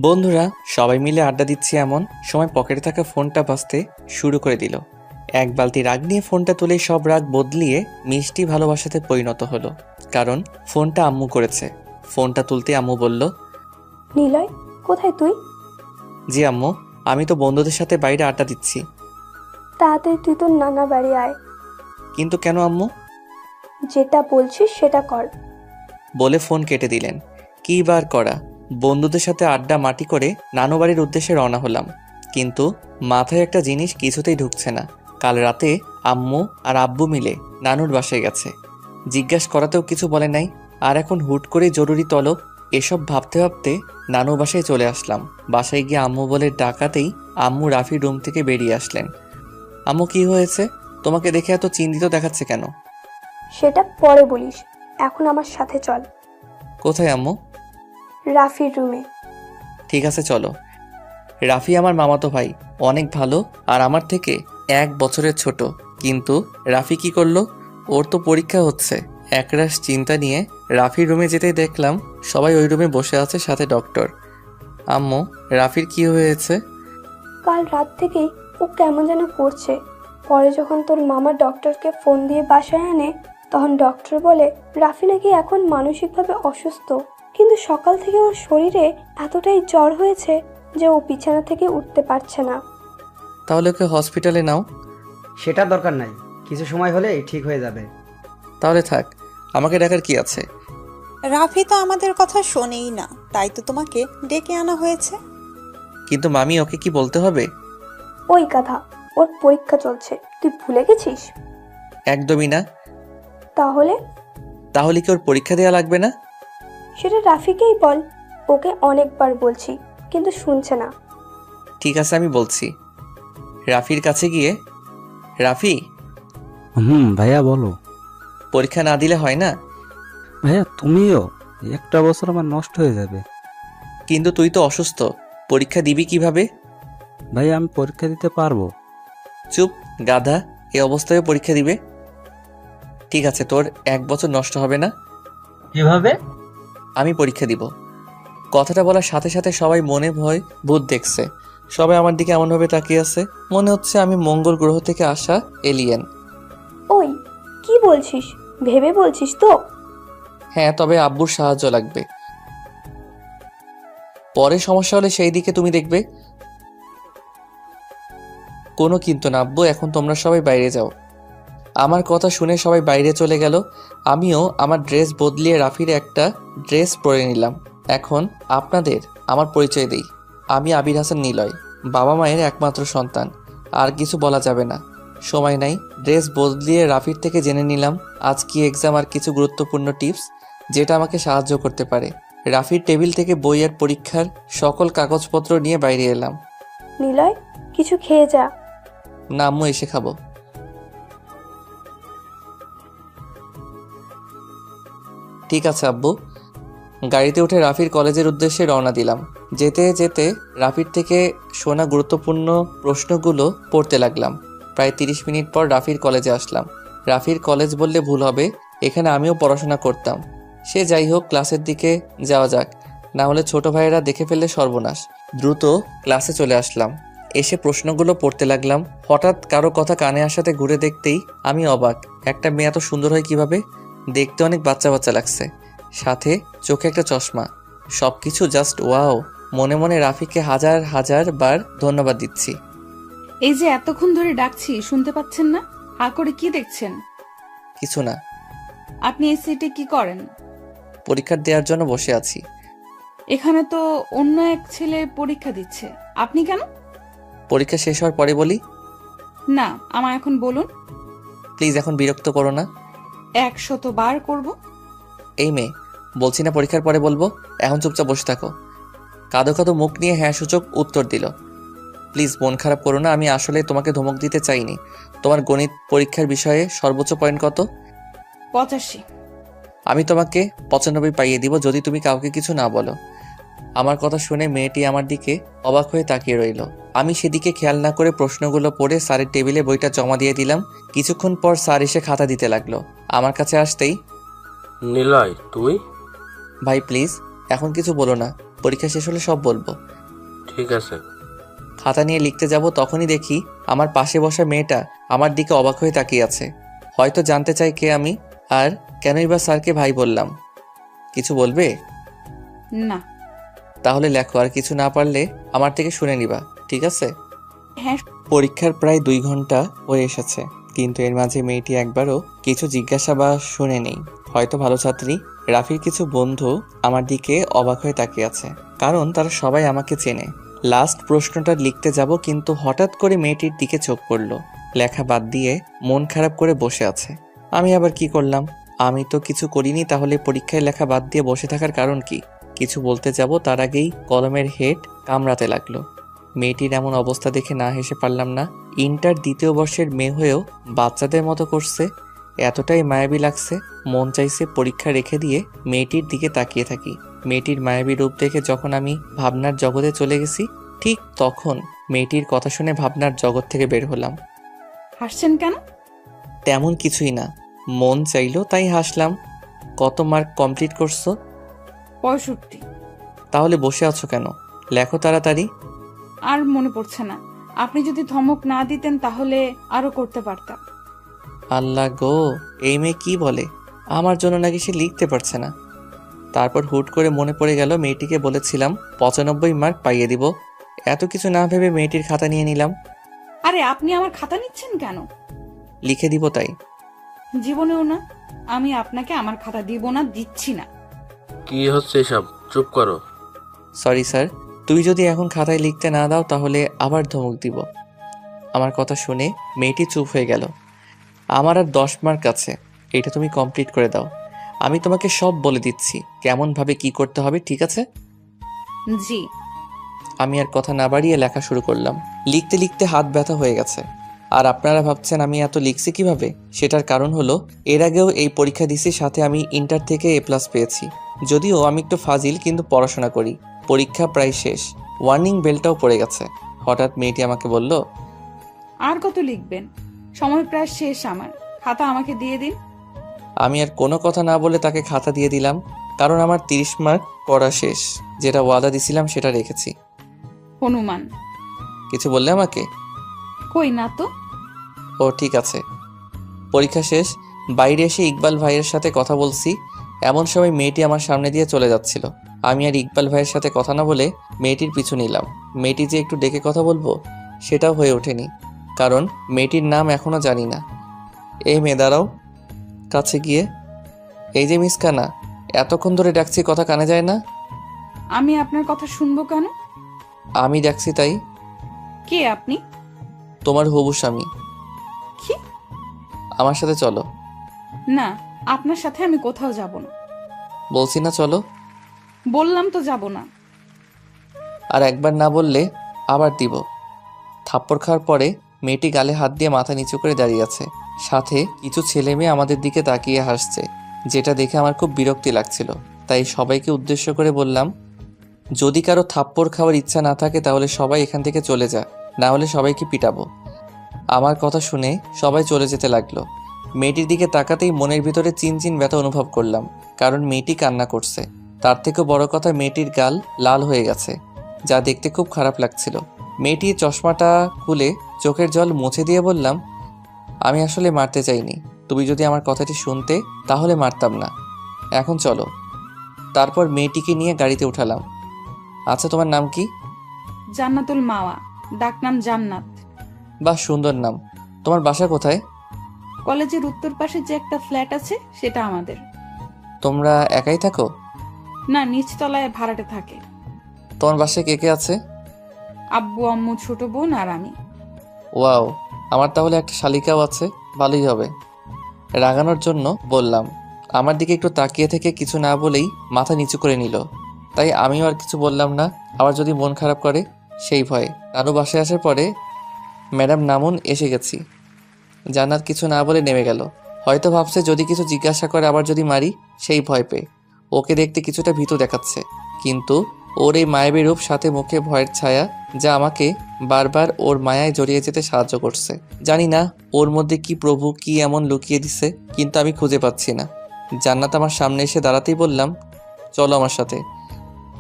বন্ধুরা সবাই মিলে আড্ডা দিচ্ছি এমন সময় পকেটে থাকা ফোনটা বাজতে শুরু করে দিল। এক বালতি রাগ নিয়ে ফোনটা তুলে সব রাগ বদলিয়ে মিষ্টি ভালোবাসাতে পরিণত হলো, কারণ ফোনটা আম্মু করেছে। ফোনটা তুলতে আম্মু বলল, নিলয়, কোথায় তুই? জি আম্মু, আমি তো বন্ধুদের সাথে বাইরে আড্ডা দিচ্ছি। তাড়াতাড়ি তুই তোর নানা বাড়ি আয়। কিন্তু কেন আম্মু? যেটা বলছিস সেটা কর। বলে ফোন কেটে দিলেন। কী বার করা, বন্ধুদের সাথে আড্ডা মাটি করে নানু বাড়ির উদ্দেশ্যে রওনা হলাম, কিন্তু মাথায় একটা জিনিস কিছুতেই ঢুকছে না। কাল রাতে আম্মু আর আব্বু মিলে নানুর বাসায় গেছে, জিজ্ঞাস করাতেও কিছু বলে নাই, আর এখন হুট করে জরুরি তলব। এসব ভাবতে ভাবতে নানু বাসায় চলে আসলাম। বাসায় গিয়ে আম্মু বলে ডাকাতেই আম্মু রাফির রুম থেকে বেরিয়ে আসলেন। আম্মু, কি হয়েছে? তোমাকে দেখে এত চিন্তিত দেখাচ্ছে কেন? সেটা পরে বলিস, এখন আমার সাথে চল। কোথায় আম্মু? রাফির রুমে। ঠিক আছে চলো। রাফি আমার মামাতো ভাই, অনেক ভালো, আর আমার থেকে 1 বছরের ছোট। কিন্তু রাফি কি করলো? ওর তো পরীক্ষা হচ্ছে। একরাশ চিন্তা নিয়ে রাফির রুমে যেতেই দেখলাম সবাই ওই রুমে বসে আছে, সাথে ডক্টর। আম্মু, রাফির কি হয়েছে? কাল রাত থেকেই ও কেমন যেন করছে। পরে যখন তোর মামা ডক্টরকে ফোন দিয়ে বাসায় আনে, তখন ডক্টর বলে রাফি নাকি এখন মানসিকভাবে অসুস্থ, কিন্তু সকাল থেকে ওর শরীরে এতটাই জ্বর হয়েছে যে ও বিছানা থেকে উঠতে পারছে না। তাহলে ওকে হসপিটালে নাও। সেটা দরকার নাই, কিছু সময় হলেই ঠিক হয়ে যাবে। তাহলে থাক, আমাকে ডাকার কি আছে? রাফি তো আমাদের কথা শোনেই না, তাই তো তোমাকে ডেকে আনা হয়েছে। কিন্তু মামি, ওকে কি বলতে হবে? ওই কথা, ওর পরীক্ষা চলছে, তুই ভুলে গেছিস? একদমই না। তাহলে তাহলে কি ওর পরীক্ষা দেওয়া লাগবে না? সেটা রাফিকেই বল। ওকে অনেকবার বলছি, কিন্তু শুনছে না। ঠিক আছে, আমি বলছি। রাফির কাছে গিয়ে, রাফি, ভাইয়া বলো। পরীক্ষা না দিলে হয় না? ভাইয়া তুমিও, একটা বছর আমার নষ্ট হয়ে যাবে। কিন্তু তুই তো অসুস্থ, পরীক্ষা দিবি কিভাবে? ভাইয়া আমি পরীক্ষা দিতে পারবো। চুপ, গাধা, এই অবস্থায় পরীক্ষা দিবে? ঠিক আছে, তোর 1 বছর নষ্ট হবে না। কিভাবে? আমি পরীক্ষা দিব। কথাটা বলার সাথে সাথে সবাই মনে ভয় ভূত দেখছে। সবাই আমার দিকে এমনভাবে তাকিয়ে আছে, মনে হচ্ছে আমি মঙ্গল গ্রহ থেকে আসা এলিয়েন। ওই, কি বলছিস? ভেবে বলছিস তো? হ্যাঁ, তবে আব্বুর সাহায্য লাগবে। পরে সমস্যা হলে সেই দিকে তুমি দেখবে। কোনো কিন্তু না আব্বু, এখন তোমরা সবাই বাইরে যাও। আমার কথা শুনে সবাই বাইরে চলে গেল। আমিও আমার ড্রেস বদলিয়ে রাফির একটা ড্রেস পরে নিলাম। এখন আপনাদের আমার পরিচয় দেই। আমি আবির হাসান নিলয়, বাবা মায়ের একমাত্র সন্তান। আর কিছু বলা যাবে না, সময় নাই। ড্রেস বদলিয়ে রাফির থেকে জেনে নিলাম আজ কি এক্সাম আর কিছু গুরুত্বপূর্ণ টিপস যেটা আমাকে সাহায্য করতে পারে। রাফির টেবিল থেকে বই আর পরীক্ষার সকল কাগজপত্র নিয়ে বাইরে এলাম। নিলয়, কিছু খেয়ে যা। না আম্মু, এসে খাবো। ঠিক আছে আব্বু। গাড়িতে উঠে রাফির কলেজের উদ্দেশ্যে রওনা দিলাম। যেতে যেতে রাফির থেকে শোনা গুরুত্বপূর্ণ প্রশ্নগুলো পড়তে লাগলাম। প্রায় 30 মিনিট পর রাফির কলেজে আসলাম। রাফির কলেজ বললে ভুল হবে, এখানে আমিও পড়াশোনা করতাম। সে যাই হোক, ক্লাসের দিকে যাওয়া যাক, না হলে ছোট ভাইয়েরা দেখে ফেললে সর্বনাশ। দ্রুত ক্লাসে চলে আসলাম। এসে প্রশ্নগুলো পড়তে লাগলাম। হঠাৎ কারো কথা কানে আসাতে ঘুরে দেখতেই আমি অবাক। একটা মেয়ে এত সুন্দর হয় কিভাবে? দেখতে অনেক বাচ্চা বাচ্চা লাগছে, সাথে চোখে একটা চশমা। সবকিছু জাস্ট ওয়াও। মনে মনে রাফিকে হাজার হাজার বার ধন্যবাদ দিচ্ছি। এই যে এতক্ষণ ধরে ডাকছি, শুনতে পাচ্ছেন না? হা করে কি দেখছেন? কিছু না, আপনি এই সিটে কি করেন? পরীক্ষা দেওয়ার জন্য বসে আছি। এখানে তো অন্য এক ছেলে পরীক্ষা দিচ্ছে, আপনি কেন? পরীক্ষা শেষ হওয়ার পরে বলি। না, আমার এখন বলুন। প্লিজ, এখন বিরক্ত করো না। 100 বার করব। এই মেয়ে, বলছি না পরীক্ষার পরে বলবো, এখন চুপচাপ বসে থাকো। কাঁদো কাঁদো মুখ নিয়ে হ্যাঁ সূচক উত্তর দিল। প্লিজ মন খারাপ করো না, আমি আসলে তোমাকে ধমক দিতে চাইনি। তোমার গণিত পরীক্ষার বিষয়ে সর্বোচ্চ পয়েন্ট কত? 85। আমি তোমাকে 95 পাইয়ে দিব যদি তুমি কাউকে কিছু না বলো। আমার কথা শুনে মেয়েটি আমার দিকে অবাক হয়ে তাকিয়ে রইল। আমি সেদিকে খেয়াল না করে প্রশ্নগুলো পড়ে স্যারের টেবিলে বইটা জমা দিয়ে দিলাম। কিছুক্ষণ পর স্যার এসে খাতা দিতে লাগলো। আমার কাছে আসতেই, নিলয় তুই? ভাই প্লিজ এখন কিছু বলো না, পরীক্ষা শেষ হলে সব বলবো। ঠিক আছে। খাতা নিয়ে লিখতে যাব তখনই দেখি আমার পাশে বসা মেয়েটা আমার দিকে অবাক হয়ে তাকিয়ে আছে। হয়তো জানতে চাই কে আমি, আর কেনই বা স্যারকে ভাই বললাম। কিছু বলবে? না। তাহলে লেখো, আর কিছু না পারলে আমার থেকে শুনে নিবা, ঠিক আছে? হ্যাঁ। পরীক্ষার প্রায় 2 ঘন্টা হয়ে এসেছে, কিন্তু এর মাঝে মেয়েটি একবারও কিছু জিজ্ঞাসা বা শুনে নেই। হয়তো ভালো ছাত্রী। রাফির কিছু বন্ধু আমার দিকে অবাক হয়ে তাকিয়ে আছে, কারণ তারা সবাই আমাকে চেনে। লাস্ট প্রশ্নটা লিখতে যাব, কিন্তু হঠাৎ করে মেয়েটির দিকে চোখ পড়ল। লেখা বাদ দিয়ে মন খারাপ করে বসে আছে। আমি আবার কি করলাম? আমি তো কিছু করিনি, তাহলে পরীক্ষায় লেখা বাদ দিয়ে বসে থাকার কারণ কি? কিছু বলতে যাব, তার আগেই কলমের হেড কামড়াতে লাগলো। মেয়েটির এমন অবস্থা দেখে না হেসে পারলাম না। ইন্টার 2য় বর্ষের মেয়ে হয়েও বাচ্চাদের মতো করছে। এতটাই মায়াবী লাগছে, মন চাইছে পরীক্ষা রেখে দিয়ে মেয়েটির দিকে তাকিয়ে থাকি। মেয়েটির মায়াবী রূপ দেখে যখন আমি ভাবনার জগতে চলে গেছি, ঠিক তখন মেয়েটির কথা শুনে ভাবনার জগৎ থেকে বের হলাম। হাসছেন কেন? তেমন কিছুই না, মন চাইলো তাই হাসলাম। কত মার্ক কমপ্লিট করছো? 65। তাহলে বসে আছো কেন? লেখো তাড়াতাড়ি। আর মনে পড়ছে না। আপনি যদি ধমক না দিতেন তাহলে আরো করতে পারতাম। আল্লাহ গো, এই মেয়ে কি বলে? আমার জন্য নাকি সে লিখতে পারছে না। তারপর হুট করে মনে পড়ে গেল মেয়েটিকে বলেছিলাম 95 মার্ক পাইয়ে দিব। এত কিছু না ভেবে মেয়েটির খাতা নিয়ে নিলাম। আরে আপনি আমার খাতা নিচ্ছেন কেন? লিখে দিব তাই। জীবনেও না। আমি আপনাকে আমার খাতা দিব না, দিচ্ছি না। কি হচ্ছে এসব? চুপ করো। সরি স্যার, তুই যদি এখন খাতায় লিখতে না দাও তাহলে আবার ধমক দিব। আমার কথা শুনে মেয়েটি চুপ হয়ে গেল। আমার আর 10 মার্ক আছে, এটা তুমি কমপ্লিট করে দাও। আমি তোমাকে সব বলে দিচ্ছি কেমনভাবে কি করতে হবে, ঠিক আছে? জি। আমি আর কথা না বাড়িয়ে লেখা শুরু করলাম। লিখতে লিখতে হাত ব্যথা হয়ে গেছে। আর আপনারা ভাবছেন আমি এত লিখছি কিভাবে? সেটার কারণ হলো এর আগেও এই পরীক্ষা দিছি, সাথে আমি ইন্টার থেকে A+ পেয়েছি। যদিও আমি একটু ফাজিল, কিন্তু পড়াশোনা করি। পরীক্ষা প্রায় শেষ, ওয়ার্নিং বেলটাও পড়ে গেছে। হঠাৎ মেয়েটি আমাকে বলল, আর কত লিখবেন? সময় প্রায় শেষ আমার। খাতা আমাকে দিয়ে দিন। আমি আর কোনো কথা না বলে তাকে খাতা দিয়ে দিলাম, কারণ আমার 30 মার্ক পড়া শেষ। যেটা ওয়াদা দিছিলাম সেটা রেখেছি। হনুমান। কিছু বললে আমাকে? কই না তো। ও ঠিক আছে। পরীক্ষা শেষ, বাইরে এসে ইকবাল ভাইয়ের সাথে কথা বলছি, এমন সময় মেয়েটি আমার সামনে দিয়ে চলে যাচ্ছিল। আমি আর ইকবাল ভাইয়ের সাথে কথা না বলে মেয়েটির পিছু নিলাম। মেয়েটি যে একটু ডেকে কথা বলবো সেটাও হয়ে ওঠেনি, কারণ মেয়েটির নাম এখনও জানি না। এই মেয়ে দাঁড়াও। কাছে গিয়ে, এই যে মিস কানা, এতক্ষণ ধরে ডাকছি, কথা কানে যায় না? আমি আপনার কথা শুনবো কেন? আমি ডাকছি তাই। কে আপনি? তোমার হবু স্বামী। কি? আমার সাথে চলো। না, আপনার সাথে আমি কোথাও যাব না। বলছি না চলো। বললাম তো যাব না। আর একবার না বললে আবার দিব। থাপ্পড় খাওয়ার পরে মেয়েটি গালে হাত দিয়ে মাথা নিচু করে দাঁড়িয়ে আছে। সাথে কিছু ছেলে মেয়ে আমাদের দিকে তাকিয়ে হাসছে, যেটা দেখে আমার খুব বিরক্তি লাগছিল। তাই সবাইকে উদ্দেশ্য করে বললাম, যদি কারো থাপ্পড় খাওয়ার ইচ্ছা না থাকে তাহলে সবাই এখান থেকে চলে যা, না হলে সবাইকে পিটাবো। আমার কথা শুনে সবাই চলে যেতে লাগলো। মেয়েটির দিকে তাকাতেই মনের ভিতরে চিনচিন ব্যথা অনুভব করলাম, কারণ মেয়েটি কান্না করছে। তার থেকেও বড় কথা, মেয়েটির গাল লাল হয়ে গেছে, যা দেখতে খুব খারাপ লাগছিল। মেয়েটি চশমাটা খুলে চোখের জল মুছে দিয়ে বললাম, আমি আসলে মারতে চাইনি। তুমি যদি আমার কথাটি শুনতে তাহলে মারতাম না। এখন চলো। তারপর মেয়েটিকে নিয়ে গাড়িতে উঠালাম। আচ্ছা, তোমার নাম কি? জান্নাতুল মাওয়া, ডাকনাম জান্নাত। বাহ, সুন্দর নাম। তোমার বাসা কোথায়? কলেজের উত্তর পাশে যে একটা ফ্ল্যাট আছে সেটা আমাদের। তোমরা একাই থাকো? না, নিচতলায় ভাড়াটে থাকে। তোমার বাসায় কে কে আছে? আব্বু, আম্মু, ছোট বোন আর আমি। ওয়াও, আমার তাহলে একটা শালিকাও আছে, ভালোই হবে। রাগানোর জন্য বললাম। আমার দিকে একটু তাকিয়ে থেকে কিছু না বলেই মাথা নিচু করে নিল। তাই আমিও আর কিছু বললাম না, আবার যদি মন খারাপ করে সেই ভয়ে। আরও বাসায় আসার পরে, ম্যাডাম নামুন, এসে গেছি। জান্নাত কিছু না বলে নেমে গেল। হয়তো ভাবছে যদি কিছু জিজ্ঞাসা করে আবার যদি মারি, সেই ভয় পেয়ে। ওকে দেখতে কিছুটা ভীতু দেখাচ্ছে, কিন্তু ওর এই মায়াবী রূপ, সাথে মুখে ভয়ের ছায়া, যা আমাকে বারবার ওর মায়ায় জড়িয়ে যেতে সাহায্য করছে। জানি না ওর মধ্যে কি প্রভু কি এমন লুকিয়ে দিছে, কিন্তু আমি খুঁজে পাচ্ছি না। জান্নাত আমার সামনে এসে দাঁড়াতেই বললাম, চলো আমার সাথে।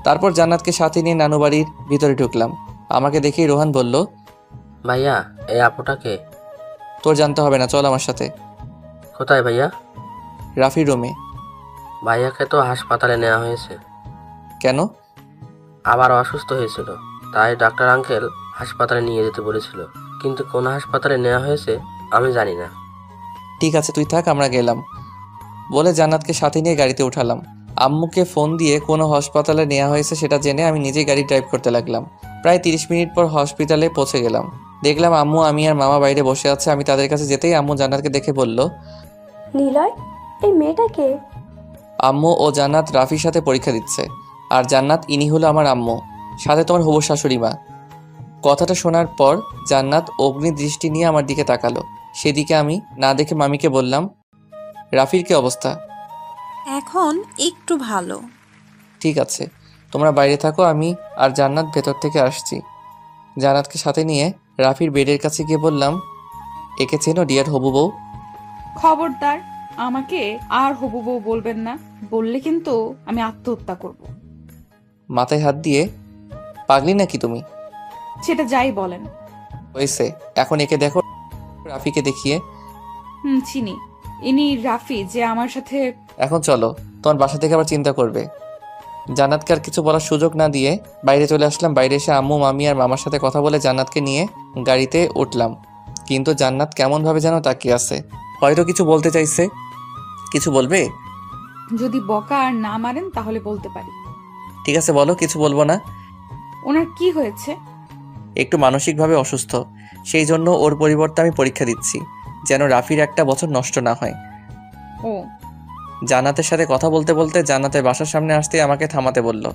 তারপর জান্নাতকে সাথে নিয়ে নানু বাড়ির ভিতরে ঢুকলাম। আমাকে দেখেই রোহান বলল, ভাইয়া এই আপুটাকে? তোর জানতে হবে না, চল আমার সাথে। কোথায় ভাইয়া? রাফির রুমে। ভাইয়াকে তো হাসপাতালে নেওয়া হয়েছে। কেন? আবার অসুস্থ হয়েছিল, তাই ডাক্তার আঙ্কেল হাসপাতালে নিয়ে যেতে বলেছিল, কিন্তু কোন হাসপাতালে নেওয়া হয়েছে আমি জানি না। ঠিক আছে, তুই থাক, আমরা গেলাম বলে জান্নাতকে সাথে নিয়ে গাড়িতে উঠালাম। আম্মুকে ফোন দিয়ে কোনো হাসপাতালে নেওয়া হয়েছে সেটা জেনে আমি নিজেই গাড়ি ড্রাইভ করতে লাগলাম। প্রায় 30 মিনিট পর হসপিটালে পৌঁছে গেলাম। দেখলাম আম্মু, আমি আর মামা বাইরে বসে আছে। আমি তাদের কাছে যেতেই আম্মু জান্নাতকে দেখে বলল, নিলয়, এই মেয়েটাকে? আম্মু ও জান্নাত রাফির সাথে পরীক্ষা দিচ্ছে, আর জান্নাত ইনি হলো আমার আম্মু, সাথে তোমার হবু শাশুড়ি মা। কথাটা শোনার পর জান্নাত অগ্নি দৃষ্টি নিয়ে আমার দিকে তাকালো। সেদিকে আমি না দেখে মামিকে বললাম, রাফির কি অবস্থা? এখন একটু ভালো। ঠিক আছে, তোমরা বাইরে থাকো, আমি আর জান্নাত ভেতর থেকে আসছি। জান্নাতকে সাথে নিয়ে রাফির বেডের কাছে গিয়ে বললাম, একে চেনো ডিয়ার হবু বউ? খবরদার, আমাকে আর হবু বউ বলবেন না, বললে কিন্তু আমি আত্মহত্যা করব। মাথায় হাত দিয়ে, পাগলি নাকি তুমি? সেটা যাই বলেন। হয়েছে, এখন একে দেখো। রাফিকে দেখিয়ে, চিনি, ইনি রাফি যে আমার সাথে। এখন চলো, তোমার বাসা থেকে আবার চিন্তা করবে। জান্নাতকে আর কিছু বলার সুযোগ না দিয়ে বাইরে চলে আসলাম। বাইরে এসে আম্মু, মামি আর মামার সাথে কথা বলে জান্নাতকে নিয়ে গাড়িতে উঠলাম। কিন্তু জান্নাত কেমনভাবে যেন তাকিয়ে আছে, হয়তো কিছু বলতে চাইছে। কিছু বলবে? যদি বকা আর না মারেন তাহলে বলতে পারি। ঠিক আছে বলো, কিছু বলবো না। ওনার কি হয়েছে? একটু মানসিকভাবে অসুস্থ, সেই জন্য ওর পরিবর্তে আমি পরীক্ষা দিচ্ছি, যেন রাফির একটা বছর নষ্ট না হয়। ও, জান্নাতের সাথে কথা বলতে বলতে জান্নাতের বাসার সামনে আসতেই আমাকে থামাতে বলল।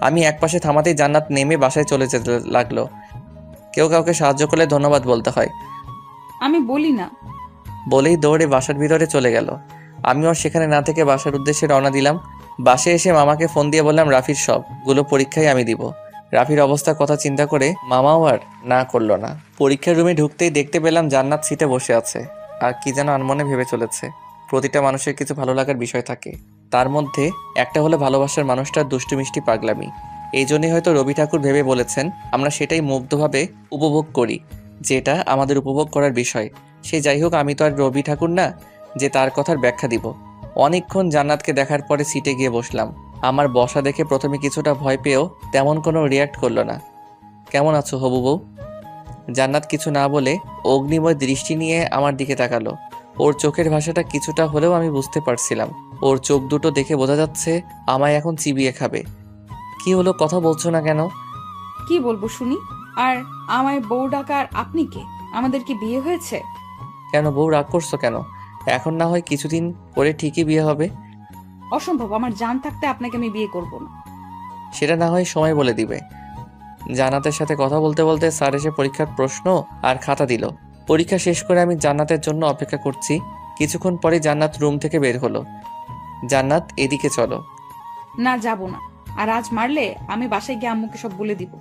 আমি একপাশে থামাতেই জান্নাত নেমে বাসায় চলে যেতে লাগলো। কেউ কাউকে সাহায্য করলে ধন্যবাদ বলতে হয়, আমি বলি না। বলেই দৌড়ে বাসার ভিতরে চলে গেল। আমি ওর সেখানে না থেকে বাসার উদ্দেশ্যে রওনা দিলাম। বাসায় এসে মামাকে ফোন দিয়ে বললাম রাফির সবগুলো পরীক্ষাই আমি দিব। রাফির অবস্থার কথা চিন্তা করে মামাও আর না করলো না। পরীক্ষার রুমে ঢুকতেই দেখতে পেলাম জান্নাত সিটে বসে আছে আর কি যেন আনমনে ভেবে চলেছে। প্রতিটা মানুষের কিছু ভালো লাগার বিষয় থাকে, তার মধ্যে একটা হলো ভালোবাসার মানুষটার দুষ্টু মিষ্টি পাগলামি। এই জন্যই হয়তো রবি ঠাকুর ভেবে বলেছেন আমরা সেটাই মুগ্ধভাবে উপভোগ করি, যেটা আমাদের উপভোগ করার বিষয়। সে যাই হোক, আমি তো আর রবি ঠাকুর না যে তার কথার ব্যাখ্যা দিব। অনেকক্ষণ জান্নাতকে দেখার পরে সিটে গিয়ে বসলাম। আমার বসা দেখে প্রথমে কিছুটা ভয় পেয়েও তেমন কোনো রিয়াক্ট করলো না। কেমন আছো হবু বউ? জান্নাত কিছু না বলে অগ্নিময় দৃষ্টি নিয়ে আমার দিকে তাকালো। ওর চোখের ভাষাটা কিছুটা হলেও আমি বুঝতে পারছিলাম। ওর চোখ দুটো দেখে বোঝা যাচ্ছে আমায় এখন চিবিয়ে খাবে। কি হলো, কথা বলছো না কেন? কি বলবো শুনি? আর আমায় বউ ডাকার আপনি কে? আমাদের কি বিয়ে হয়েছে? কেন বউ, রাগ করছো কেন? এখন না হয় কিছুদিন পরে ঠিকই বিয়ে হবে। অসম্ভব, আমার জান থাকতে আপনাকে আমি বিয়ে করব না। সেটা না হয় সময় বলে দিবে। জান্নাতের সাথে কথা বলতে বলতে স্যার এসে পরীক্ষার প্রশ্ন আর খাতা দিল। পরীক্ষা শেষ করে আমি জান্নাতের জন্য অপেক্ষা করছি। কিছুক্ষণ পরে জান্নাত রুম থেকে বের হলো। জান্নাত, এদিকে চলো। না, যাব না। আর আজ মারলে আমি বাসায় গিয়ে আম্মুকে সব বলে দিব।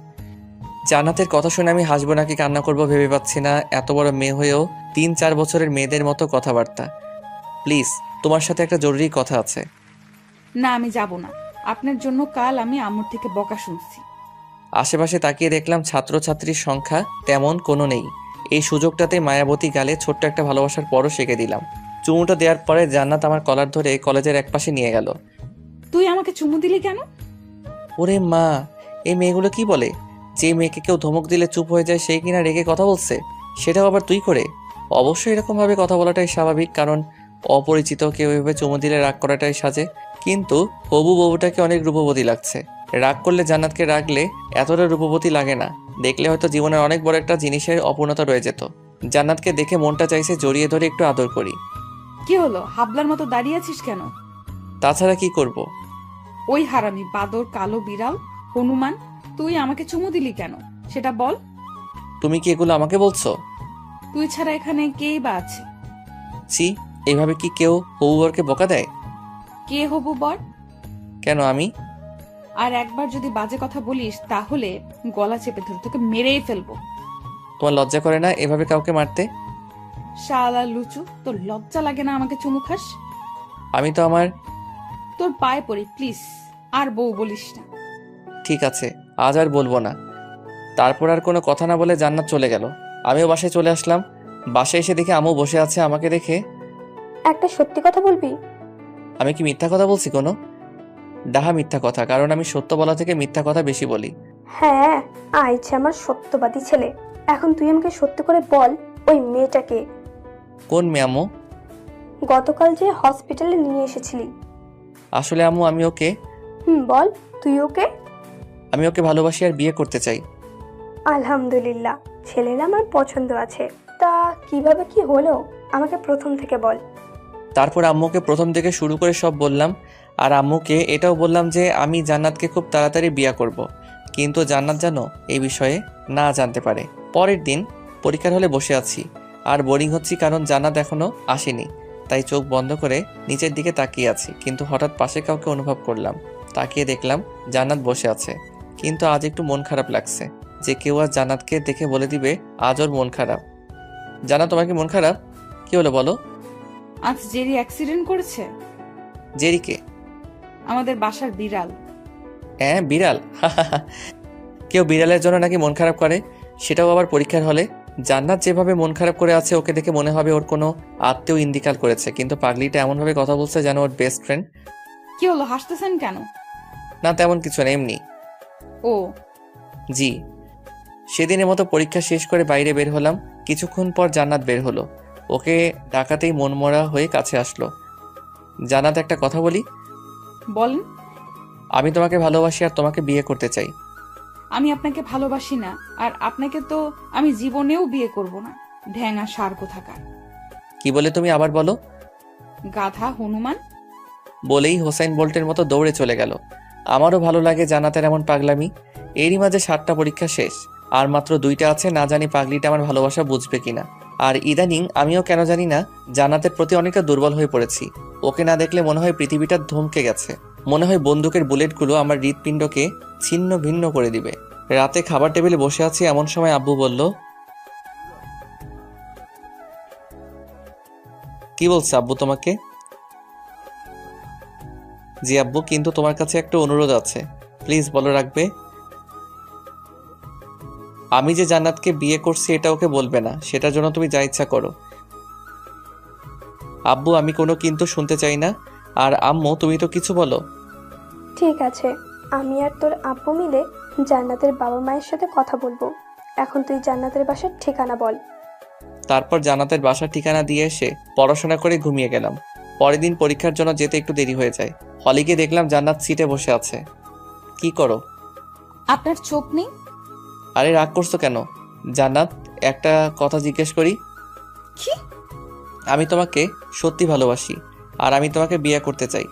জান্নাতের কথা শুনে আমি হাসবো নাকি কান্না করবো ভেবে পাচ্ছি না। এত বড় মেয়ে হয়েও 3-4 বছরের মেয়েদের মতো কথাবার্তা। প্লিজ, তোমার সাথে একটা জরুরি কথা আছে। না, আমি যাব না। আপনার জন্য কাল আমি আম্মুর থেকে বকা শুনছি। আশেপাশে তাকিয়ে দেখলাম ছাত্রছাত্রীর সংখ্যা তেমন কোনো নেই। এই সুযোগটাতে মায়াবতী গালে ছোট্ট একটা ভালোবাসার পরও শিখে দিলাম। চুমুটা দেওয়ার পরে জান্নাত আমার কলার ধরে কলেজের একপাশে নিয়ে গেল। তুই আমাকে চুমু দিলি কেন? ওরে মা, এই মেয়েগুলো কি বলে? যে মেয়েকে কেউ ধমক দিলে চুপ হয়ে যায় সেই কিনা রেগে কথা বলছে, সেটাও আবার তুই করে। অবশ্যই এরকমভাবে কথা বলাটাই স্বাভাবিক, কারণ অপরিচিত কেউ এভাবে চুমু দিলে রাগ করাটাই সাজে। কিন্তু হবু বউটাকে অনেক রূপবতী লাগছে। রাগ করলে জান্নাতকে রাগলে এতটা রূপবতী লাগে না। দেখলে হয়তো জীবনের অনেক বড় একটা জিনিসের অপূর্ণতা রয়ে যেত। জান্নাতকে দেখে মনটা চাইছে জড়িয়ে ধরে একটু আদর করি। কি হলো, হাবলার মতো দাঁড়িয়ে আছিস কেন? তাছাড়া কি করব? ওই হারামি বাদর, কালো বিড়াল, হনুমান, তুই আমাকে চুমু দিলি কেন সেটা বল। তুমি কি এগুলো আমাকে বলছো? তুই ছাড়া এখানে কেই বা আছে? ছি, এভাবে কি কেউ হবু বরকে বকা দেয়? কে হবু বর? কেন আমি? আর একবার যদি বাজে কথা বলিস তাহলে গলা চেপে ধরে তোকে মেরেই ফেলবো। তোমার লজ্জা করে না এভাবে কাউকে মারতে? শালা লুচু, তোর লজ্জা লাগে না আমাকে চুমু খাস? আমি তো আমার... তোর পায়ে পড়ি প্লিজ, আর বউ বলিস না। ঠিক আছে, আজ আর বলবো না। তারপর আর কোনো কথা না বলে জান্নাত চলে গেল। আমিও বাসায় চলে আসলাম। বাসায় এসে দেখি আম্মু বসে আছে। আমাকে দেখে, একটা সত্যি কথা বলবি? আমি কি মিথ্যা কথা বলছি কোনো? ডাহা মিথ্যা কথা, কারণ আমি সত্য বলা থেকে মিথ্যা কথা বেশি বলি। হ্যাঁ, আইছে আমার সত্যবাদী ছেলে। এখন তুই আমাকে সত্যি করে বল, ওই মেয়েটাকে কোন মেয়ে আম্মু? গতকাল যে হসপিটালে নিয়ে এসেছিলি। আসলে আম্মু বল, তুই ওকে? আমি ওকে ভালোবাসি আর বিয়ে করতে চাই। আলহামদুলিল্লাহ, ছেলের আমার পছন্দ আছে। তা কিভাবে কি হলো আমাকে প্রথম থেকে বল। তারপর আম্মুকে প্রথম থেকে শুরু করে সব বললাম। আর আম্মুকে এটাও বললাম যে আমি জান্নাতকে খুব তাড়াতাড়ি বিয়ে করব। কিন্তু জান্নাত যেন এই বিষয়ে না জানতে পারে। পরের দিন পরীক্ষার হলে বসে আছি আর বোরিং হচ্ছি, কারণ জান্নাত এখনো আসেনি। তাই চোখ বন্ধ করে নিচের দিকে তাকিয়ে আছি, কিন্তু হঠাৎ পাশে কাউকে অনুভব করলাম। তাকিয়ে দেখলাম জান্নাত বসে আছে। কিন্তু আজ একটু মন খারাপ লাগছে, যে কেউ আজ জান্নাতকে দেখে বলে দিবে আজ ওর মন খারাপ। জান্নাত, তোমার কি মন খারাপ? কি হলো বলো? আজ জেরি অ্যাক্সিডেন্ট করেছে। জেরিকে? আমাদের বাসার বিড়াল। হ্যাঁ, বিড়াল। কেউ বিড়ালের জন্য নাকি মন খারাপ করে, সেটাও আবার পরীক্ষার হলে। জান্নাত যেভাবে মন খারাপ করে আছে, ওকে দেখে মনে হবে ওর কোনো আত্মীয় ইন্তিকাল করেছে, কিন্তু পাগলিটা এমনভাবে কথা বলছে যেন ওর বেস্ট ফ্রেন্ড। কি হলো, হাসতেছেন কেন? না, তেমন কিছু না, এমনি। ও জি। সেদিনের মতো পরীক্ষা শেষ করে বাইরে বের হলাম। কিছুক্ষণ পর জান্নাত বের হলো। ওকে ডাকাতেই মনমরা হয়ে কাছে আসলো। জান্নাত, একটা কথা বলি। বলেন। আমি তোমাকে ভালোবাসি আর তোমাকে বিয়ে করতে চাই। আমি আপনাকে ভালোবাসি না, আর আপনাকে তো আমি জীবনেও বিয়ে করব না। ঢ্যাঙা সার কোথাকার। কি বলে তুমি? আবার বলো। গাধা হনুমান। বলেই হোসাইন বোল্টের মতো দৌড়ে চলে গেল। আমারও ভালো লাগে জান্নাতের এমন পাগলামি। এরই মাঝে 7টা পরীক্ষা শেষ, আর মাত্র 2টা আছে। না জানি পাগলিটা আমার ভালোবাসা বুঝবে কিনা। আর ইদানিং আমিও কেন জানি না জান্নাতের প্রতি অনেকটা দুর্বল হয়ে পড়েছি। ওকে না দেখলে মনে হয় পৃথিবীটা ধমকে গেছে। মনে হয় বন্দুকের বুলেটগুলো আমার হৃৎপিণ্ডকে ছিন্ন ভিন্ন করে দিবে। রাতে খাবার টেবিলে বসে আছি, এমন সময় আব্বু বলল, কি বলছে আব্বু তোমাকে? জি আব্বু, কিন্তু তোমার কাছে একটা অনুরোধ আছে, প্লিজ বলো, রাখবে? আমি যে জান্নাতকে বিয়ে করছি এটা ওকে বলবে না, সেটার জন্য তুমি যা ইচ্ছা করো। আব্বু, আমি কোনো কিন্তু শুনতে চাই না। আর আম্মু, তুমি তো কিছু বলো। ঠিক আছে, আমি আর তোর আব্বু মিলে জান্নাতের বাবা মায়ের সাথে কথা বলবো। এখন তুই জান্নাতের বাসার ঠিকানা বল। তারপর জান্নাতের বাসার ঠিকানা দিয়ে এসে পড়াশোনা করে ঘুমিয়ে গেলাম। পরের দিন পরীক্ষার জন্য যেতে একটু দেরি হয়ে যায়। হলে গিয়ে দেখলাম জান্নাত সিটে বসে আছে। কি করো? আপনার চোখ নেই? আরে রাগ করছো কেন? জান্নাত, একটা কথা জিজ্ঞেস করি। কি? আমি তোমাকে সত্যি ভালোবাসি, আর আমি তোমাকে বিয়ে করতে চাই।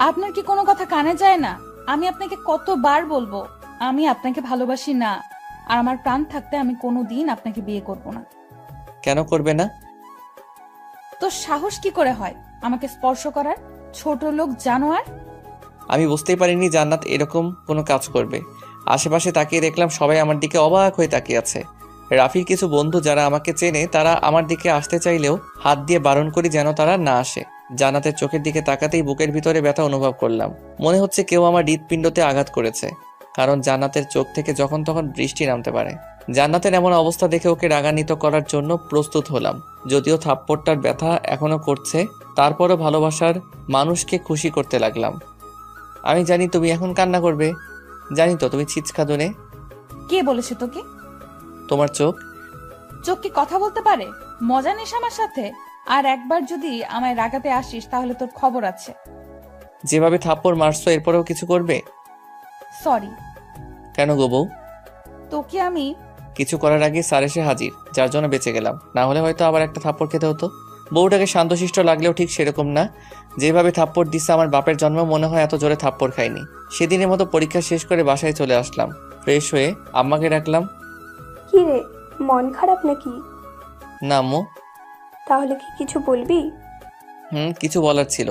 আপনার কি কোনো কথা কানে যায় না? আমি আপনাকে কতবার বলবো আমি আপনাকে ভালোবাসি না, আর আমার প্রাণ থাকতে আমি কোনোদিন আপনাকে বিয়ে করব না। কেন করবে না? তো সাহস কি করে হয় আমাকে স্পর্শ করার, ছোট লোক জানোয়ার? আমি বুঝতেই পারিনি জান্নাত এরকম কোনো কাজ করবে। আশেপাশে তাকিয়ে দেখলাম সবাই আমার দিকে অবাক হয়ে তাকিয়ে আছে। রাফির কিছু বন্ধু যারা আমাকে চেনে, তারা আমার দিকে আসতে চাইলেও হাত দিয়ে বারণ করি যেন তারা না আসে। জান্নাতের চোখের দিকে তাকাতেই বুকের ভিতরে ব্যথা অনুভব করলাম। মনে হচ্ছে কেউ আমার হৃৎপিণ্ডতে আঘাত করেছে, কারণ জান্নাতের চোখ থেকে যখন তখন বৃষ্টি নামতে পারে। জান্নাতের এমন অবস্থা দেখে ওকে রাগান্বিত করার জন্য প্রস্তুত হলাম। যদিও থাপ্পড়টার ব্যথা এখনো করছে, তারপরও ভালোবাসার মানুষকে খুশি করতে লাগলাম। আমি জানি তুমি এখন কান্না করবে, জানি তো তুমি ছিচকাদুনে। কে বলেছে তোকে? তোমার চোখ। চোখ কি কথা বলতে পারে? মজা নিস আমার সাথে? আর একবার যদি আমায় রাগাতে আসিস তাহলে তোর খবর আছে। যেভাবে থাপ্পড় মারছো এরপরেও কিছু করবে? সরি। কেন গো বউ? তোকে আমি কিছু করার আগে স্যার এসে হাজির, যার জন্য বেঁচে গেলাম। না হলে হয়তো আবার একটা থাপ্পড় খেতে হতো। বউটাকে শান্তশিষ্ট লাগলেও ঠিক সেরকম না। যেভাবে থাপ্পড় দিচ্ছে আমার বাপের জন্ম মনে হয় এত জোরে থাপ্পড় খাইনি। সেদিনের মতো পরীক্ষা শেষ করে বাসায় চলে আসলাম। ফ্রেশ হয়ে আম্মাকে ডাকলাম। কি রে, মন খারাপ নাকি? না আম্মু। তাহলে কি কিছু বলবি? কিছু বলার ছিল।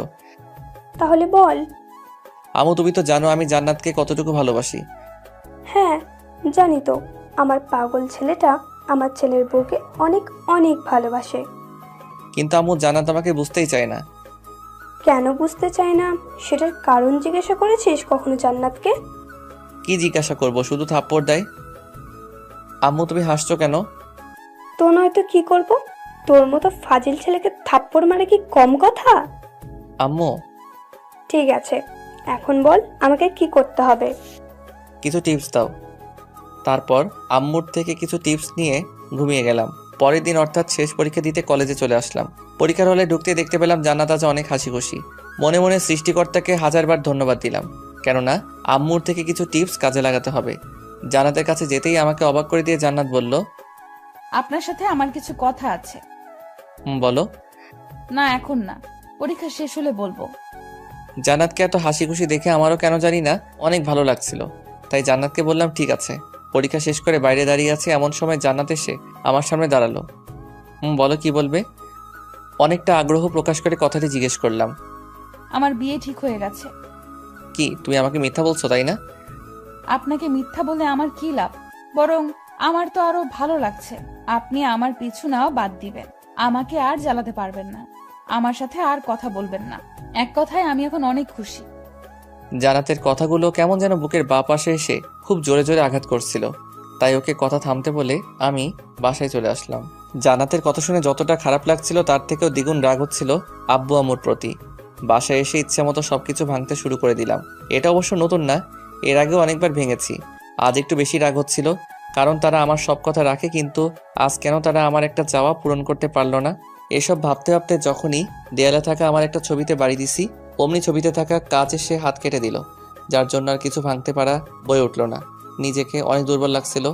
তাহলে বল। আম্মু, তুমি তো জানো আমি জান্নাতকে কতটুকু ভালোবাসি। হ্যাঁ, জানি তো। আমার পাগল ছেলেটা আমার ছেলের বউকে অনেক অনেক ভালোবাসে। কিন্তু আম্মু, জান্নাত আমাকে বুঝতেই চায় না। কেন বুঝতে চাই না সেটার কারণ জিজ্ঞাসা করেছিস কখনো জান্নাতকে? কি জিজ্ঞাসা করব, শুধু থাপ্পড় দেয়। আম্মু তুমি হাসছো কেন? তো নয়তো কি করব? তোর মতো ফাজিল ছেলেকে থাপ্পড় মারে কি কম কথা? আম্মু ঠিক আছে, এখন বল আমাকে কি করতে হবে। কিছু টিপস দাও। তারপর আম্মুর থেকে কিছু টিপস নিয়ে ঘুমিয়ে গেলাম। পরের দিন অর্থাৎ শেষ পরীক্ষা দিতে কলেজে চলে আসলাম। পরীক্ষার হলে ঢুকতে দেখতে পেলাম জান্নাত আজ অনেক হাসি খুশি। মনে মনে সৃষ্টিকর্তাকে হাজারবার ধন্যবাদ দিলাম, কেননা আম্মুর থেকে কিছু টিপস কাজে লাগাতে হবে। জান্নাতের কাছে যেতেই আমাকে অবাক করে দিয়ে জান্নাত বলল, আপনার সাথে আমার কিছু কথা আছে। বলো। না এখন না, পরীক্ষা শেষ হলে বলবো। জান্নাতকে এত হাসি খুশি দেখে আমারও কেন জানি না অনেক ভালো লাগছিল। তাই জান্নাতকে বললাম ঠিক আছে। পরীক্ষা শেষ করে বাইরে দাঁড়িয়ে আছে এমন সময় জান্নাত এসে আমার সামনে দাঁড়ালো। বলো কি বলবে? অনেকটা আগ্রহ প্রকাশ করে কথাটি জিজ্ঞেস করলাম। আমার বিয়ে ঠিক হয়ে গেছে। কি তুমি আমাকে মিথ্যা বলছো, তাই না? আপনাকে মিথ্যা বলে আমার কি লাভ? বরং আমার তো আরো ভালো লাগছে। আপনি আমার পিছু নাও বাদ দিবেন, আমাকে আর জ্বালাতে পারবেন না, আমার সাথে আর কথা বলবেন না। এক কথায় আমি এখন অনেক খুশি। জান্নাতের কথাগুলো কেমন যেন বুকের বাঁ পাশে এসে খুব জোরে জোরে আঘাত করছিল। তাই ওকে কথা থামতে বলে আমি বাসায় চলে আসলাম। জান্নাতের কথা শুনে যতটা খারাপ লাগছিল তার থেকেও দ্বিগুণ রাগ হচ্ছিল আব্বু আম্মুর প্রতি। বাসায় এসে ইচ্ছে মতো সবকিছু ভাঙতে শুরু করে দিলাম। এটা অবশ্য নতুন না, এর আগেও অনেকবার ভেঙেছি। আজ একটু বেশি রাগ হচ্ছিল, কারণ তারা আমার সব কথা রাখে, কিন্তু আজ কেন তারা আমার একটা চাওয়া পূরণ করতে পারলো না। এসব ভাবতে ভাবতে যখনই দেয়ালে থাকা আমার একটা ছবিতে বাড়ি দিছি, অমনি ছবিতে থাকা কাচ এসে হাত কেটে দিল, যার জন্য আর কিছু ভাঙতে পারা বয়ে উঠলো না। নিজেকে অনেক দুর্বল লাগছিল।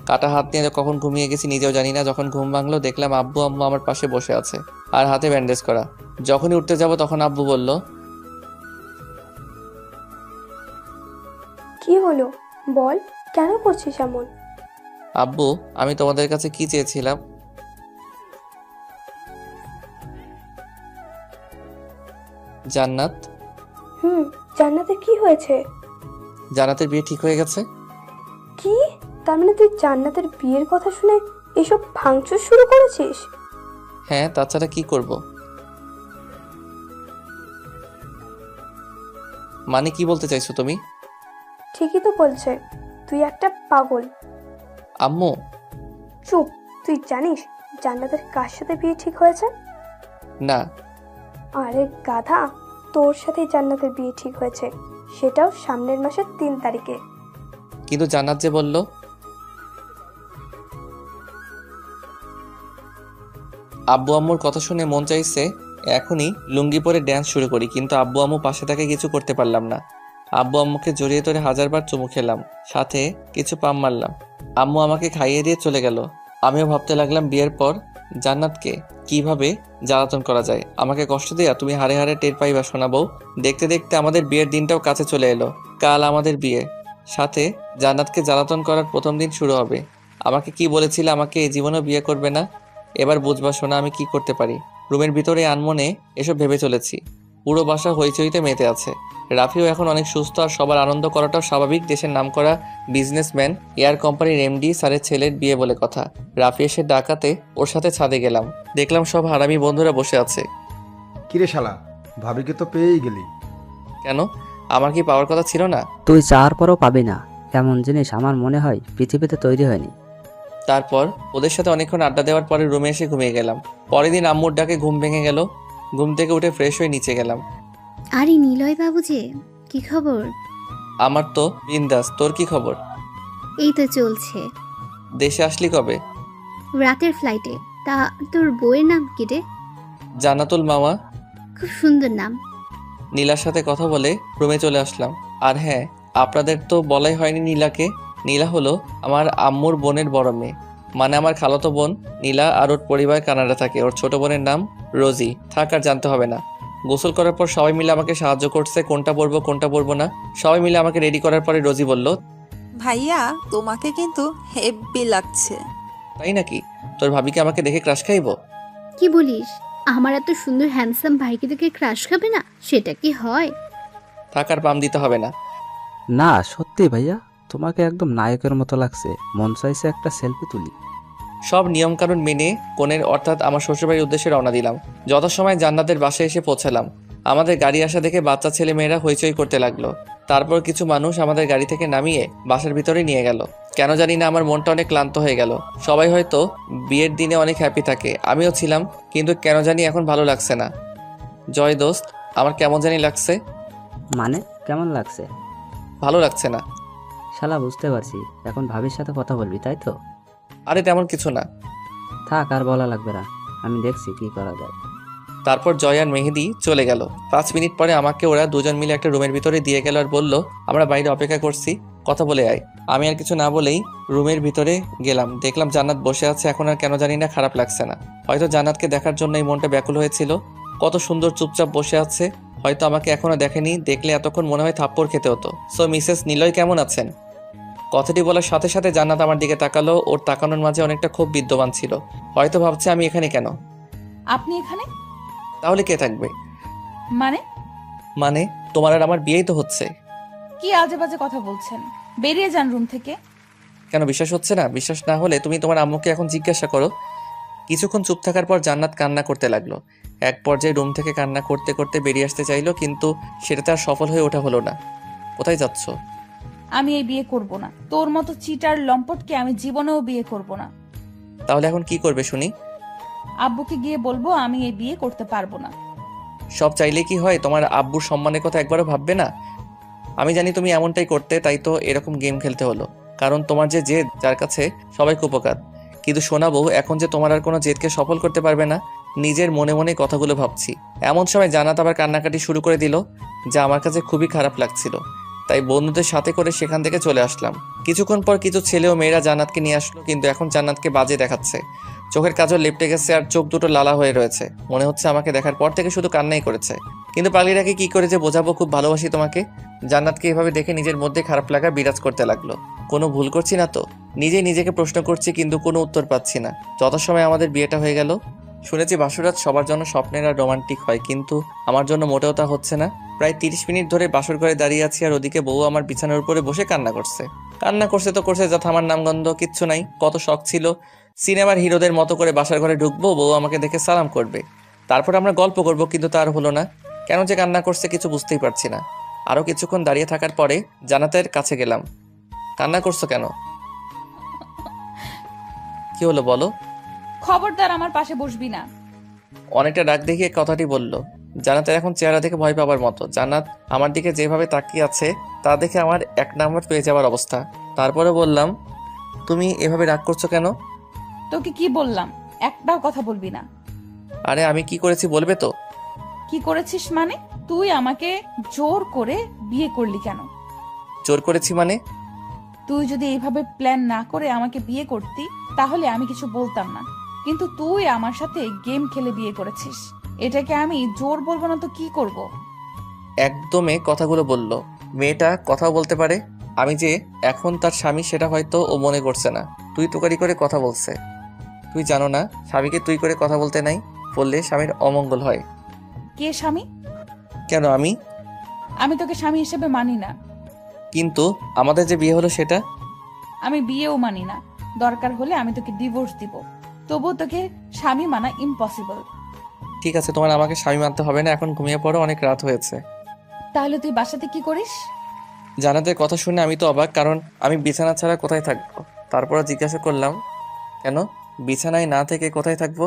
কাটা হাত নিয়ে কখন ঘুমিয়ে গেছি নিজেও জানি না। যখন ঘুম ভাঙলো দেখলাম আব্বু আম্মু আমার পাশে বসে আছে আর হাতে ব্যান্ডেজ করা। যখনই উঠতে যাব তখন আব্বু বলল, কি হলো বল, কেন করছিস এমন? আব্বু আমি তোমাদের কাছে কি চেয়েছিলাম? জান্নাত। জান্নাতের কি হয়েছে? জান্নাতের বিয়ে ঠিক হয়ে গেছে। কি? তার মানে তুই জান্নাতের বিয়ের কথা শুনে এসব ভাঙচুর শুরু করেছিস? হ্যাঁ, তাছাড়া কি করব? মানে কি বলতে চাইছো তুমি? ঠিকই তো বলছে, তুই একটা পাগল। আম্মু চুপ। তুই জানিস জান্নাতের কার সাথে বিয়ে ঠিক হয়েছে? না। আরে গাধা, তোর সাথেই জান্নাতের বিয়ে ঠিক হয়েছে, সেটাও সামনের মাসের 3 তারিখে। কিন্তু জান্নাত যে বলল। আব্বু আম্মুর কথা শুনে মন চাইছে এখনই লুঙ্গি পরে ড্যান্স শুরু করি, কিন্তু আব্বু আম্মু পাশে থেকে কিছু করতে পারলাম না। আব্বু আম্মুকে জড়িয়ে ধরে হাজারবার চুমু খেলাম, সাথে কিছু পাম মারলাম। আম্মু আমাকে খাইয়ে দিয়ে চলে গেল। আমিও ভাবতে লাগলাম বিয়ের পর জান্নাতকে কিভাবে জ্বালাতন করা যায়। আমাকে কষ্ট দিয়া তুমি হারে হারে টের পাইবা শোনাবো। দেখতে দেখতে আমাদের বিয়ের দিনটাও কাছে চলে এলো। কাল আমাদের বিয়ে, সাথে জান্নাতকে জ্বালাতন করার প্রথম দিন শুরু হবে। আমাকে কি বলেছিলে আমাকে এই জীবনেও বিয়ে করবে না? এবার বুঝবা শোনা আমি কি করতে পারি। রুমের ভিতরে আনমনে এসব ভেবে চলেছি। পুরো বাসা হইচইতে মেতে আছে। রাফিও এখন অনেক সুস্থ আর সবার আনন্দ করাটাও স্বাভাবিক। দেশের নামকরা বিজনেসম্যান, এয়ার কোম্পানির এমডি স্যারের ছেলের বিয়ে বলে কথা। রাফি এসে ডাকাতে ওর সাথে ছাদে গেলাম, দেখলাম সব হারামি বন্ধুরা বসে আছে। কিরে শালা, ভাবিকে তো পেয়েই গেলি। কেন, আমার কি পাওয়ার কথা ছিল না? তুই চাওয়ার পরও পাবি না এমন জিনিস আমার মনে হয় পৃথিবীতে তৈরি হয়নি। তারপর ওদের সাথে অনেকক্ষণ আড্ডা দেওয়ার পরে রুমে এসে ঘুমিয়ে গেলাম। পরের দিন আম্মুর ডাকে ঘুম ভেঙে গেল। ঘুম থেকে উঠে ফ্রেশ হয়ে নিচে গেলাম। আরে নিলয় বাবু যে, কি খবর? আমার তো বিন্দাস, তোর কি খবর? এই তো চলছে। দেশে আসলি কবে? রাতের ফ্লাইটে। তা তোর বউয়ের নাম কি রে? জান্নাতুল মামা। খুব সুন্দর নাম। নীলার সাথে কথা বলে রুমে চলে আসলাম। আর হ্যাঁ, আপনাদের তো বলাই হয়নি নীলাকে। নীলা হলো আমার আম্মুর বোনের বড় মেয়ে, মানে আমার খালাতো বোন। নীলা আর ওর পরিবার কানাডা থাকে। ওর ছোট বোনের নাম রোজি। থাক আর জানতে হবে না। গোসল করার পর সবাই মিলে আমাকে সাহায্য করছে, কোনটা পরবো কোনটা পরবো না। সবাই মিলে আমাকে রেডি করার পরে রোজি বলল, ভাইয়া তোমাকে কিন্তু হেব্বি লাগছে। তাই নাকি? তোর ভাবিকে আমাকে দেখে ক্রাশ খাইবো? কি বলিস? আমার এত সুন্দর হ্যান্ডসাম ভাইকে দেখে ক্রাশ খাবে না? সেটা কি হয়? থাক আর পাম দিতে হবে না। না সত্যি ভাইয়া, তোমাকে একদম নায়কের মতো লাগছে। মন চাইছে একটা সেলফি তুলি। সব নিয়মকানুন মেনে কনের অর্থাৎ আমার শ্বশুরবাড়ির উদ্দেশ্যে রওনা দিলাম। যথাসময় জান্নাতের বাসায় এসে পৌঁছালাম। আমাদের গাড়ি আসা দেখে বাচ্চা ছেলে মেয়েরা হইচই করতে লাগলো। তারপর কিছু মানুষ আমাদের গাড়ি থেকে নামিয়ে বাসার ভিতরে নিয়ে গেল। কেন জানি না আমার মনটা অনেক ক্লান্ত হয়ে গেল। সবাই হয়তো বিয়ের দিনে অনেক হ্যাপি থাকে, আমিও ছিলাম, কিন্তু কেন জানি এখন ভালো লাগছে না। জয় দোস্ত, আমার কেমন জানি লাগছে। মানে কেমন লাগছে? ভালো লাগছে না। শালা বুঝতে পারছি, এখন ভাবির সাথে কথা বলবি তাই তো? আরে তেমন কিছু না। থাক, আর বলা লাগবে না, আমি দেখছি কি করা যায়। তারপর জয় আর মেহেদি চলে গেল। 5 মিনিট পরে আমাকে ওরা দুজন মিলে একটা রুমের ভিতরে দিয়ে গেল আর বলল, আমরা বাইরে অপেক্ষা করছি, কথা বলে আয়। আমি আর কিছু না বলেই রুমের ভিতরে গেলাম। দেখলাম জান্নাত বসে আছে। এখন আর কেন জানি না খারাপ লাগছে না। হয়তো জান্নাতকে দেখার জন্য এই মনটা ব্যাকুল হয়েছিল। কত সুন্দর চুপচাপ বসে আছে, হয়তো আমাকে এখনো দেখেনি। দেখলে এতক্ষণ মনে হয় থাপ্পড় খেতে হতো। সো মিসেস নিলয় কেমন আছেন? কথাটি বলার সাথে সাথে জান্নাত আমার দিকে তাকালো। ওর তাকানোর মাঝে অনেকটা ক্ষোভ বিদ্যমান ছিল। হয়তো ভাবছে আমি এখানে কেন। আপনি এখানে? তাহলে কে থাকবে? মানে? মানে তোমার আর আমার বিয়েই তো হচ্ছে। কি আজে বাজে কথা বলছেন? বেরিয়ে যান রুম থেকে। কেন বিশ্বাস হচ্ছে না? বিশ্বাস না হলে তুমি তোমার আম্মুকে এখন জিজ্ঞাসা করো। কিছুক্ষণ চুপ থাকার পর জান্নাত কান্না করতে লাগলো। এক পর্যায়ে রুম থেকে কান্না করতে করতে বেরিয়ে আসতে চাইলো, কিন্তু সেটাতে আর সফল হয়ে ওঠা হলো না। কোথায় যাচ্ছ? আমি এই বিয়ে করব না। তোর মতো চিটার লম্পটকে আমি জীবনেও বিয়ে করব না। তাহলে এখন কি করবে শুনি? আব্বুকে গিয়ে বলবো আমি এই বিয়ে করতে পারবো না। সব চাইলে কি হয়? তোমার আব্বুর সম্মানের কথা একবারও ভাববে না? আমি জানি তুমি এমনটাই করতে, তাই তো এরকম গেম খেলতে হলো। কারণ তোমার যে জেদ, যার কাছে সবাই কুপকার। কিন্তু শোনা বউ, এখন যে তোমার আর কোনো জেদকে সফল করতে পারবে না। নিজের মনে মনে কথাগুলো ভাবছি। এমন সময় জান্নাত আবার কান্নাকাটি শুরু করে দিল, যা আমার কাছে খুবই খারাপ লাগছিল। তাই বন্ধুদের সাথে করে সেখান থেকে চলে আসলাম। কিছুক্ষণ পর কিছু ছেলে ও মেয়েরা জান্নাতকে নিয়ে আসলো, কিন্তু এখন জান্নাতকে বাজে দেখাচ্ছে। চোখের কাজল লেপটে গেছে আর চোখ দুটো লালা হয়ে রয়েছে। মনে হচ্ছে আমাকে দেখার পর থেকে শুধু কান্নাই করেছে। কিন্তু পাগলিটাকে কি করে যে বোঝাবো খুব ভালোবাসি তোমাকে। জান্নাতকে এভাবে দেখে নিজের মধ্যে খারাপ লাগা বিরাজ করতে লাগলো। কোনো ভুল করছি না তো? নিজেই নিজেকে প্রশ্ন করছি, কিন্তু কোনো উত্তর পাচ্ছি না। যথাসময়ে আমাদের বিয়েটা হয়ে গেল। শুনেছি বাসরাত সবার জন্য স্বপ্নের আর রোমান্টিক হয়, কিন্তু আমার জন্য মোটেও তা হচ্ছে না। প্রায় 30 মিনিট ধরে বাসর ঘরে দাঁড়িয়ে আছি, আর ওদিকে বউ আমার বিছানার উপরে বসে কান্না করছে। কান্না করছে তো করছে, যা থামার নামগন্ধ কিচ্ছু নাই। কত শখ ছিল সিনেমার হিরোদের মতো করে বাসার ঘরে ঢুকবো, বউ আমাকে দেখে সালাম করবে, তারপর আমরা গল্প করব, কিন্তু তার হলো না। কেন যে কান্না করছে কিছু বুঝতেই পারছি না। আরও কিছুক্ষণ দাঁড়িয়ে থাকার পরে জান্নাতের কাছে গেলাম। কান্না করছো কেন? কি হলো বলো? খবরদার আমার পাশে বসবি না। অনেকটা ডাক দেখিয়ে কথাটি বলল। জান্নাতের এখন চেহারা দেখে ভয় পাবার মতো। জান্নাত আমার দিকে যেভাবে তাকিয়ে আছে তা দেখে আমার 1 নাম্বার পেয়ে যাওয়ার অবস্থা। তারপরে বললাম, তুমি এভাবে রাগ করছো কেন? তোকে কি বললাম? একটাও কথা বলবি না। আরে আমি কি করেছি বলবে তো? কি করেছিস মানে? তুই আমাকে জোর করে বিয়ে করলি কেন? জোর করেছি মানে? তুই যদি এইভাবে প্ল্যান না করে আমাকে বিয়ে করতি তাহলে আমি কিছু বলতাম না, কিন্তু তুই আমার সাথে গেম খেলে বিয়ে করেছিস। এটাকে আমি জোর বলবো না তো কি করব? একদমে কথাগুলো বলল। মেয়েটা কথাও বলতে পারে। আমি যে এখন তার স্বামী সেটা হয়তো ও মনে করছে না। তুই তোকারি করে কথা বলছে। তুই জানো না স্বামীকে তুই করে কথা বলতে নাই, বললে স্বামীর অমঙ্গল হয়। কে স্বামী? কেন আমি? আমি তোকে স্বামী হিসেবে মানি না। কিন্তু আমাদের যে বিয়ে হলো সেটা? আমি বিয়েও মানি না। দরকার হলে আমি তোকে ডিভোর্স দিব, তবুও তোকে স্বামী মানা ইম্পসিবল। ঠিক আছে, তোমার আমাকে স্বামী মানতে হবে না। এখন ঘুমিয়ে পড়ো, অনেক রাত হয়েছে। তাহলে তুই বাসাতে কি করিস? জান্নাতের কথা শুনে আমি তো অবাক, কারণ আমি বিছানা ছাড়া কোথায় থাকবো। তারপর জিজ্ঞাসা করলাম, কেন বিছানায় না থেকে কোথায় থাকবো?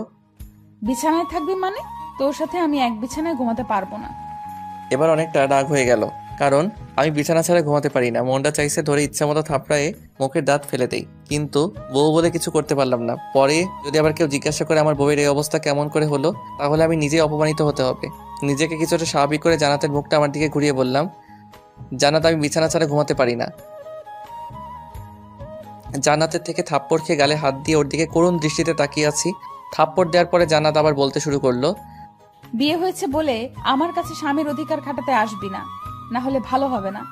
বিছানায় থাকবি মানে? তোর সাথে আমি এক বিছানায় ঘুমাতে পারবো না। এবার অনেকটা রাগ হয়ে গেল, কারণ আমি বিছানা ছাড়া ঘুমাতে পারি না। মনটা চাইছে ধরে ইচ্ছা মতো থাপড়ায়ে মুখের দাঁত ফেলে দেই, কিন্তু বউ বলে কিছু করতে পারলাম না। পরে যদি আবার কেউ জিজ্ঞাসা করে আমার বউয়ের এই অবস্থা কেমন করে হলো, তাহলে আমি নিজেই অপমানিত হতে হবে। নিজেকে কিছুটা স্বাভাবিক করে জান্নাতের মুখটা আমার দিকে ঘুরিয়ে বললাম, জান্নাত, আমি বিছানা ছাড়া ঘুমাতে পারি না। জান্নাতের থেকে থাপ্পড় খেয়ে গালে হাত দিয়ে ওর দিকে করুণ দৃষ্টিতে তাকিয়ে আছি। থাপ্পড় দেওয়ার পরে জান্নাত আবার বলতে শুরু করলো, বিয়ে হয়েছে বলে আমার কাছে স্বামীর অধিকার খাটাতে আসবি না, না হলে ভালো হবে না।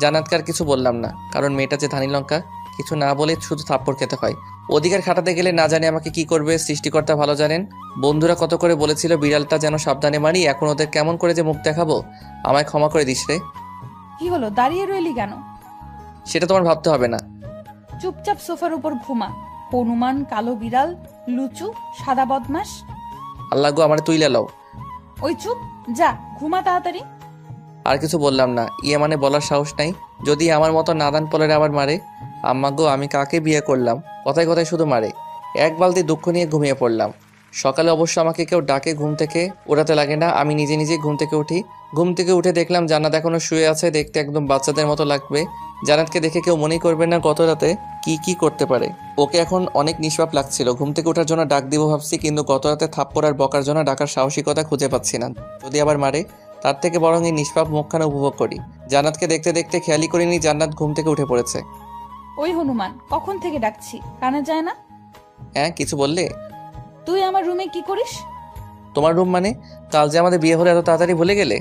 জান্নাতকে আর কিছু বললাম না, কারণ মেয়েটা যে ধানি লঙ্কা, কিছু না বলে শুধু থাপ্পড় খেতে হয়। অধিকার খাটাতে গেলে না জানি আমাকে কি করবে, সৃষ্টিকর্তা ভালো জানেন। বন্ধুরা কত করে বলেছিল বিড়ালটা যেন সাবধানে মারি, এখন ওদের কেমন করে যে মুখ দেখাবো। আমায় ক্ষমা করে দিস রে। কি হলো, দাঁড়িয়ে রইলি কেন? সেটা তোমার ভাবতে হবে না। চুপচাপ সোফার উপর ঘুমা। হনুমান, কালো বিড়াল, লুচু, সাদা বদমাস। আল্লাহ গো, আমার তুই লাও। ওই চুপ, যা ঘুমা তাড়াতাড়ি। আর কিছু বললাম না। মানে বলার সাহস নাই। যদি আমার মতো নাদান পলের আবার মারে। আম্মা গো, আমি কাকে বিয়ে করলাম? কথায় কথায় শুধু মারে। এক বালতি দুঃখ নিয়ে ঘুমিয়ে পড়লাম। সকালে অবশ্য আমাকে কেউ ডাকে ঘুম থেকে ওঠাতে লাগে না, আমি নিজে নিজে ঘুম থেকে উঠি। ঘুম থেকে উঠে দেখলাম জান্নাত এখনো শুয়ে আছে। দেখতে একদম বাচ্চাদের মতো লাগবে। জান্নাতকে দেখে কেউ মনেই করবে না গত রাতে কি করতে পারে। ওকে এখন অনেক নিষ্পাপ লাগছিল। ঘুম থেকে ওঠার জন্য ডাক দিব ভাবছি, কিন্তু গত রাতে থাপ্পড় আর বকার জন্য ডাকার সাহসিকতা খুঁজে পাচ্ছি না। যদি আবার মারে, তার থেকে বরং এই নিষ্পাপ মুখখানা উপভোগ করি। জান্নাতকে দেখতে দেখতে খেয়ালই করিনি জান্নাত ঘুম থেকে উঠে পড়েছে। ওই হনুমান, কখন থেকে ডাকছি, কানে যায় না? হ্যাঁ, কিছু বললে? তুই আমার রুমে কি করিস? তোমার রুম মানে? কাল যে আমাদের বিয়ে হলো এত তাড়াতাড়ি ভুলে গেলে?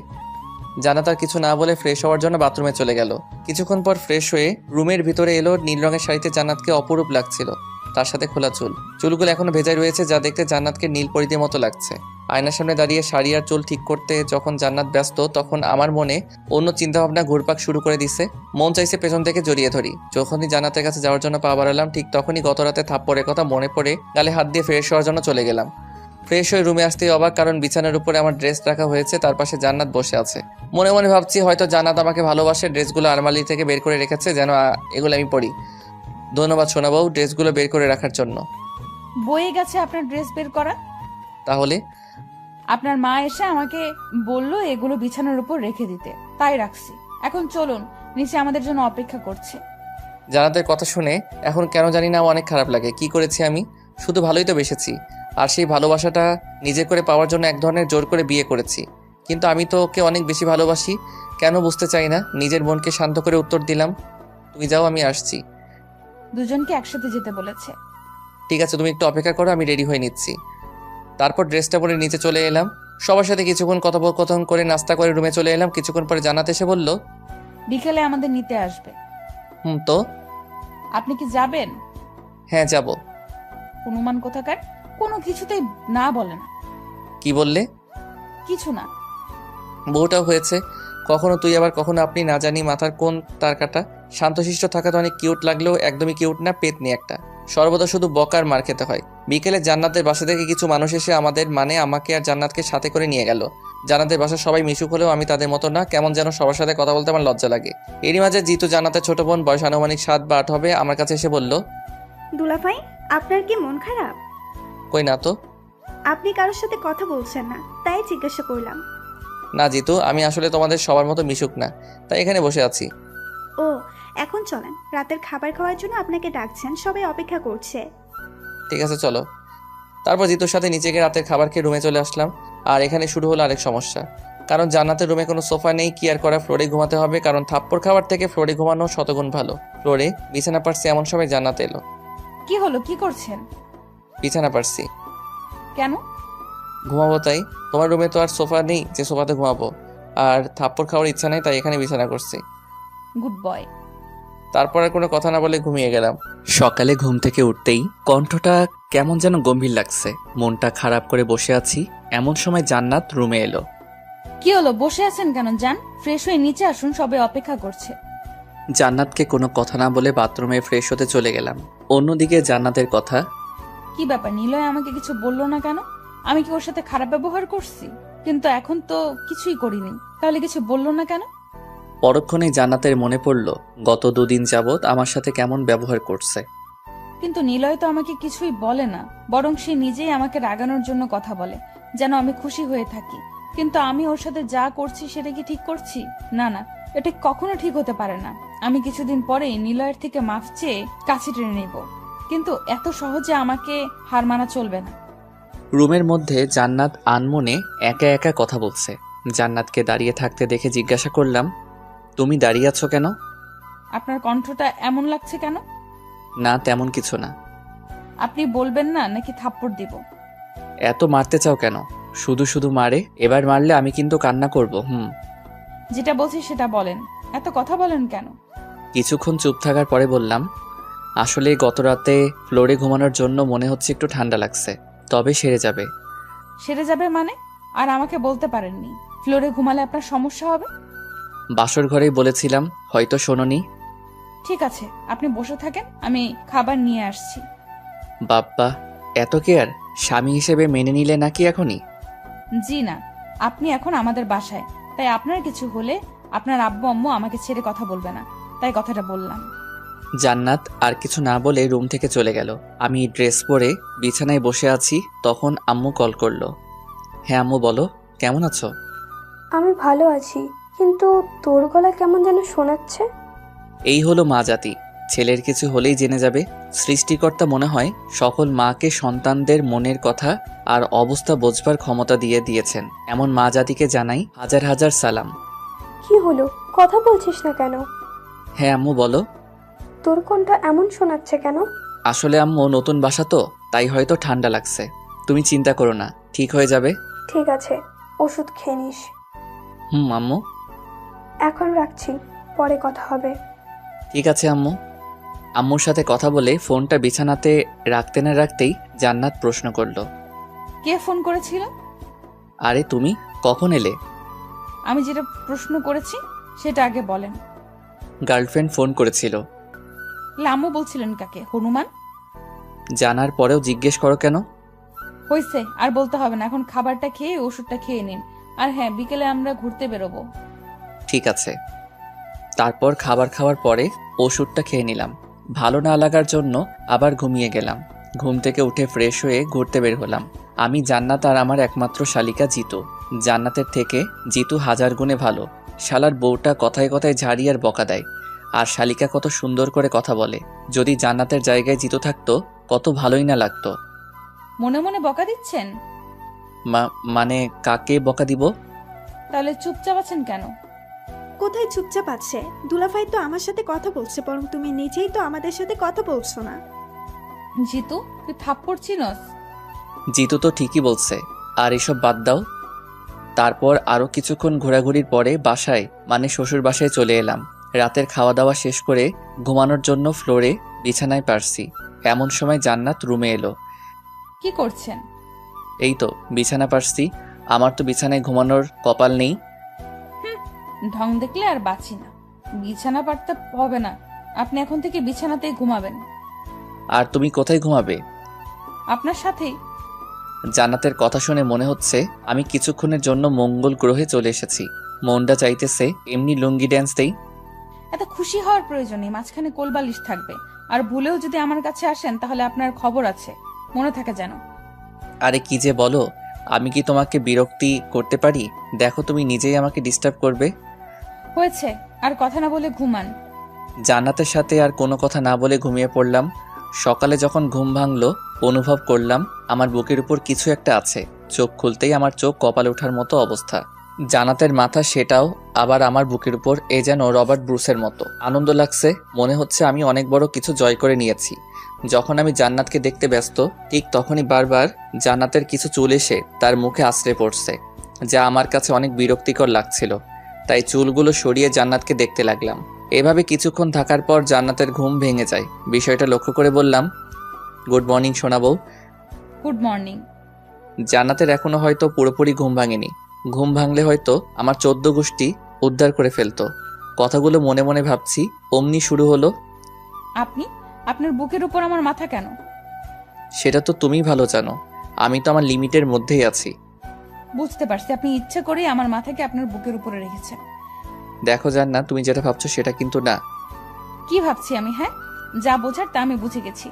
জান্নাত আর কিছু না বলে ফ্রেশ হওয়ার জন্য বাথরুমে চলে গেল। কিছুক্ষণ পর ফ্রেশ হয়ে রুমের ভিতরে এলো। নীল রঙের শাড়িতে জান্নাতকে অপরূপ লাগছিল। তার সাথে খোলা চুলগুলো এখনো ভেজাই রয়েছে, যা দেখতে জান্নাতকে নীল পরিদের মতো লাগছে। আয়নার সামনে দাঁড়িয়ে শাড়ি আর চুল ঠিক করতে যখন জান্নাত ব্যস্ত, তখন আমার মনে অন্য চিন্তাভাবনা ঘুরপাক শুরু করে দিছে। মন চাইছে পেছন থেকে জড়িয়ে ধরি। যখনই জান্নাতের কাছে যাওয়ার জন্য পা বাড়ালাম, ঠিক তখনই গত রাতে থাপ্পড়ের কথা মনে পড়ে গালে হাত দিয়ে ফ্রেশ হওয়ার জন্য চলে গেলাম। ফ্রেশ হয়ে রুমে আসতেই অবাক, কারণ বিছানার উপরে আমার ড্রেস রাখা হয়েছে, তার পাশে জান্নাত বসে আছে। মনে মনে ভাবছি হয়তো জান্নাত আমাকে ভালোবাসে, ড্রেসগুলো আলমারি থেকে বের করে রেখেছে যেন এগুলো আমি পরি। ধন্যবাদ সোনা বউ ড্রেসগুলো বের করে রাখার জন্য। বয়ে গেছে আপনার ড্রেস বের করা? তাহলে আপনার মা এসে আমাকে বলল এগুলো বিছানার উপর রেখে দিতে, তাই রাখছি। এখন চলুন, নিচে আমাদের জন্য অপেক্ষা করছে। জান্নাতের কথা শুনে এখন কেন জানি না অনেক খারাপ লাগে। কি করেছি আমি? শুধু ভালোই তো বেসেছি। আর সেই ভালোবাসাটা নিজে করে পাওয়ার জন্য এক ধরনের জোর করে বিয়ে করেছি। কিন্তু আমি তো ওকে অনেক বেশি ভালোবাসি। কেন বুঝতে চাই না। নিজের মনকে শান্ত করে উত্তর দিলাম, তুমি যাও, আমি আসছি। দুজনকে একসাথে যেতে বলেছে। ঠিক আছে, তুমি একটু অপেক্ষা করো, আমি রেডি হয়ে নিচ্ছি। তারপর ড্রেসটা পরে নিচে চলে এলাম। সবার সাথে কিছুক্ষণ কথোপকথন করে নাস্তা করে রুমে চলে এলাম। কিছুক্ষণ পরে জান্নাত এসে বলল, বিকেলে আমাদের নিতে আসবে। তো আপনি কি যাবেন? হ্যাঁ যাব। হনুমান কোথাকার, কোনো কিছুতেই না বলে না। কি বললে? কিছু না। বউটাও হয়েছে, কখনো তুই আবার কখনো আপনি, না জানি মাথার কোন তার কাটা। শান্তশিষ্ট থাকা তো অনেক কিউট লাগলেও একদমই কিউট না, পেতনি একটা। সর্বদা শুধু বকার মার খেতে হয়। বিকেলে জান্নাতের বাসা থেকে কিছু মানুষ এসে আমাকে আর জান্নাতকে সাথে করে নিয়ে গেল। জান্নাতের বাসার সবাই মিশুক হলেও আমি তাদের মতো না, কেমন যেন সবার সাথে কথা বলতে আমার লজ্জা লাগে। এরই মাঝে জিতু, জান্নাতের ছোট বোন, বয়স আনুমানিক 7 বা 8 হবে, আমার কাছে এসে বলল, দুলাভাই, আপনার কি মন খারাপ? কই না তো। আপনি কারোর সাথে কথা বলছেন না, তাই জিজ্ঞাসা করলাম। না জিতু, আমি আসলে তোমাদের সবার মতো মিশুক না, তাই এখানে বসে আছি। ও, এখন চলেন, রাতের খাবার খাওয়ার জন্য আপনাকে ডাকছেন, সবাই অপেক্ষা করছে। ঠিক আছে চলো। তারপর জিতুর সাথে নিচে গিয়ে রাতের খাবার খেয়ে রুমে চলে আসলাম। আর এখানে শুরু হলো আরেক সমস্যা, কারণ জান্নাতের রুমে কোনো সোফা নেই। কি আর করা, ফ্লোরে ঘুমাতে হবে, কারণ থাপ্পড় খাওয়ার থেকে ফ্লোরে ঘুমানো শতগুণ ভালো। ফ্লোরে বিছানা পারছি, এমন সময় জান্নাত এলো। কি হলো, কি করছেন? বিছানা পারছি। কেন? ঘুমাবো তাই। তোমার রুমে তো আর সোফা নেই যে সোফাতে ঘুমাবো, আর থাপ্পড় খাওয়ার ইচ্ছা নেই, তাই এখানে বিছানা করছি। Good boy. তারপর আর কোনো কথা না বলে ঘুমিয়ে গেলাম। সকালে ঘুম থেকে উঠতেই কণ্ঠটা কেমন যেন গম্ভীর লাগছে। মনটা খারাপ করে বসে আছি, এমন সময় জান্নাত রুমে এলো। কি হলো, বসে আছেন কেন? যান, ফ্রেশ হয়ে নিচে আসুন, সবাই অপেক্ষা করছে। জান্নাতকে কোনো কথা না বলে বাথরুমে ফ্রেশ হতে চলে গেলাম। অন্যদিকে জান্নাতের কথা, কি ব্যাপার, নিলয় আমাকে কিছু বললো না কেন? আমি কি ওর সাথে খারাপ ব্যবহার করছি? কিন্তু এখন তো কিছুই করিনি, তাহলে কিছু বললো না কেন? পরক্ষণেই জান্নাতের মনে পড়ল গত 2 দিন যাবৎ আমার সাথে কেমন ব্যবহার করছে। কিন্তু নিলয় তো আমাকে কিছুই বলে না, বরং সে নিজেই আমাকে রাগানোর জন্য কথা বলে, যেন আমি খুশি হয়ে থাকি। কিন্তু আমি ওর সাথে যা করছি সেটা কি ঠিক করছি? না না, এটা কখনো ঠিক হতে পারে না। আমি কিছুদিন পরেই নিলয়ের থেকে মাফ চেয়ে কাছে টেনে নেব, কিন্তু এত সহজে আমাকে হার মানা চলবে না। রুমের মধ্যে জান্নাত আনমনে একা একা কথা বলছে। জান্নাতকে দাঁড়িয়ে থাকতে দেখে জিজ্ঞাসা করলাম, তুমি দাঁড়িয়ে আছো কেন? আপনার কণ্ঠটা এমন লাগছে কেন? না তেমন কিছু না। আপনি বলবেন না নাকি থাপ্পড় দিব? এত মারতে চাও কেন? শুধু শুধু মারে, এবার মারলে আমি কিন্তু কান্না করব। যেটা বলছি সেটা বলেন, এত কথা বলেন কেন? কিছুক্ষণ চুপ থাকার পরে বললাম, আসলে গত রাতে ফ্লোরে ঘুমানোর জন্য মনে হচ্ছে একটু ঠান্ডা লাগছে, তবে সেরে যাবে। সেরে যাবে মানে? আর আমাকে বলতে পারেননি ফ্লোরে ঘুমালে আপনার সমস্যা হবে? বাসর ঘরেই বলেছিলাম, হয়তো শোনোনি। ঠিক আছে, আপনি বসে থাকেন, আমি খাবার নিয়ে আসছি। বাপ্পা, এত কেয়ার স্বামী হিসেবে মেনে নিলে নাকি এখনই? জি না, আপনি এখন আমাদের বাসায়, তাই আপনার কিছু হলে আপনার আব্বু আম্মু আমাকে ছেড়ে কথা বলবে না, তাই কথাটা বললাম। জান্নাত আর কিছু না বলে রুম থেকে চলে গেল। আমি ড্রেস পরে বিছানায় বসে আছি, তখন আম্মু কল করলো। হ্যাঁ আম্মু বলো, কেমন আছো? আমি ভালো আছি, কিন্তু তোর গলা কেমন যেন শোনাচ্ছে। এই হলো মা জাতি, ছেলের কিছু হলেই জেনে যাবে। সৃষ্টিকর্তা মনে হয় সকল মাকে সন্তানদের মনের কথা আর অবস্থা বোঝবার ক্ষমতা দিয়ে দিয়েছেন। এমন মা জাতিকে জানাই হাজার হাজার সালাম। কি হলো, কথা বলছিস না কেন? হ্যাঁ আম্মু বলো। তোর কোনটা এমন শোনাচ্ছে কেন? আসলে আম্মু নতুন বাসা তো, তাই হয়তো ঠান্ডা লাগছে। তুমি চিন্তা করো না, ঠিক হয়ে যাবে। ঠিক আছে, ওষুধ খেয়ে নিস। আম্মু। এখন রাখছি, পরে কথা হবে। ঠিক আছে আম্মু। আম্মুর সাথে কথা বলে ফোনটা বিছানাতে রাখতে না রাখতেই জান্নাত প্রশ্ন করলো, কে ফোন করেছিল? আরে তুমি কখন এলে? আমি যেটা প্রশ্ন করেছি সেটা আগে বলেন। গার্লফ্রেন্ড ফোন করেছিল। আম্মু বলছিলেন কাকে? হনুমান? জানার পরেও জিজ্ঞেস করো কেন? হয়েছে, আর বলতে হবে না। এখন খাবারটা খেয়ে ওষুধটা খেয়ে নিন। আর হ্যাঁ, বিকেলে আমরা ঘুরতে বেরোবো। ঠিক আছে। তারপর খাবার খাওয়ার পরে ওষুধটা খেয়ে নিলাম। ভালো না লাগার জন্য আবার ঘুমিয়ে গেলাম। ঘুম থেকে উঠে ফ্রেশ হয়ে ঘুরতে বের হলাম। আমি, জান্নাত আর আমার একমাত্র শালিকা জিতু। জান্নাতের থেকে জিতু হাজার গুণে ভালো। শালার বউটা কথায় কথায় ঝাড়ি আর বকা দেয়, আর শালিকা কত সুন্দর করে কথা বলে। যদি জান্নাতের জায়গায় জিতু থাকতো কত ভালোই না লাগতো। মনে মনে বকা দিচ্ছেন? মানে কাকে বকা দিব? তাহলে চুপচাপ আছেন কেন? কোথায় চুপচাপ আছে? দুলাভাই তো আমার সাথে কথা বলছে, বরং তুমি নিজেই তো আমাদের সাথে কথা বলছো না। জিতু, তুই থাপ্পড় চিনস? জিতু তো ঠিকই বলছে, আর এসব বাদ দাও। তারপর আরও কিছুক্ষণ ঘোরাঘুরির পরে বাসায়, মানে শ্বশুর বাসায় চলে এলাম। রাতের খাওয়া দাওয়া শেষ করে ঘুমানোর জন্য ফ্লোরে বিছানায় পারছি। এমন সময় জান্নাত রুমে এলো। কি করছেন? এই তো বিছানা পারছি। আমার তো বিছানায় ঘুমানোর কপাল নেই। ঢং দেখলে আর বাঁচি না। বিছানা পারতে হবে না, আপনি এখন থেকে বিছানাতেই ঘুমাবেন। আর তুমি কোথায় ঘুমাবে? আপনার সাথেই। জান্নাতের কথা শুনে মনে হচ্ছে আমি কিছুক্ষণের জন্য মঙ্গল গ্রহে চলে এসেছি। মনটা চাইতেছে এমনি লুঙ্গি ড্যান্স দেই। এত খুশি হওয়ার প্রয়োজন নেই, মাঝখানে কোলবালিশ থাকবে। আর ভুলেও যদি আমার কাছে আসেন তাহলে আপনার খবর আছে, মনে থাকে যেন। আরে কি যে বলো, আমি কি তোমাকে বিরক্তি করতে পারি? দেখো তুমি নিজেই আমাকে ডিস্টার্ব করবে। হয়েছে, আর কথা না বলে ঘুমান। জান্নাতের সাথে আর কোনো কথা না বলে ঘুমিয়ে পড়লাম। সকালে যখন ঘুম ভাঙলো অনুভব করলাম আমার বুকের উপর কিছু একটা আছে। চোখ খুলতেই আমার চোখ কপালে ওঠার মতো অবস্থা। জান্নাতের মাথা, সেটাও আবার আমার বুকের উপর। এ যেন রবার্ট ব্রুসের মতো। আনন্দ লাগছে, মনে হচ্ছে আমি অনেক বড় কিছু জয় করে নিয়েছি। যখন আমি জান্নাতকে দেখতে ব্যস্ত, ঠিক তখনই বারবার জান্নাতের কিছু চুল এসে তার মুখে আশ্রে পড়ছে, যা আমার কাছে অনেক বিরক্তিকর লাগছিল। তাই চুলগুলো সরিয়ে জান্নাতকে দেখতে লাগলাম। এভাবে কিছুক্ষণ থাকার পর জান্নাতের ঘুম ভেঙে যায়। বিষয়টা লক্ষ্য করে বললাম, গুড মর্নিং সোনা বউ। Good morning. জান্নাতের এখনো হয়তো পুরোপুরি ঘুম ভাঙেনি। ঘুম ভাঙলে হয়তো আমার 14 গোষ্ঠী উদ্ধার করে ফেলতো। কথাগুলো মনে মনে ভাবছি, অমনি শুরু হলো, আপনার বুকের উপর আমার মাথা কেন? সেটা তো তুমি ভালো জানো। আমি তো আমার লিমিটের মধ্যেই আছি। বুঝতে পারছি, আপনি ইচ্ছে করেই আমার মাথাকে আপনার বুকের উপরে রেখেছেন। দেখো জান্নাত, তুমি যেটা ভাবছো সেটা কিন্তু না। কি ভাবছি আমি? হ্যাঁ, যা বোঝার তা আমি বুঝে গেছি।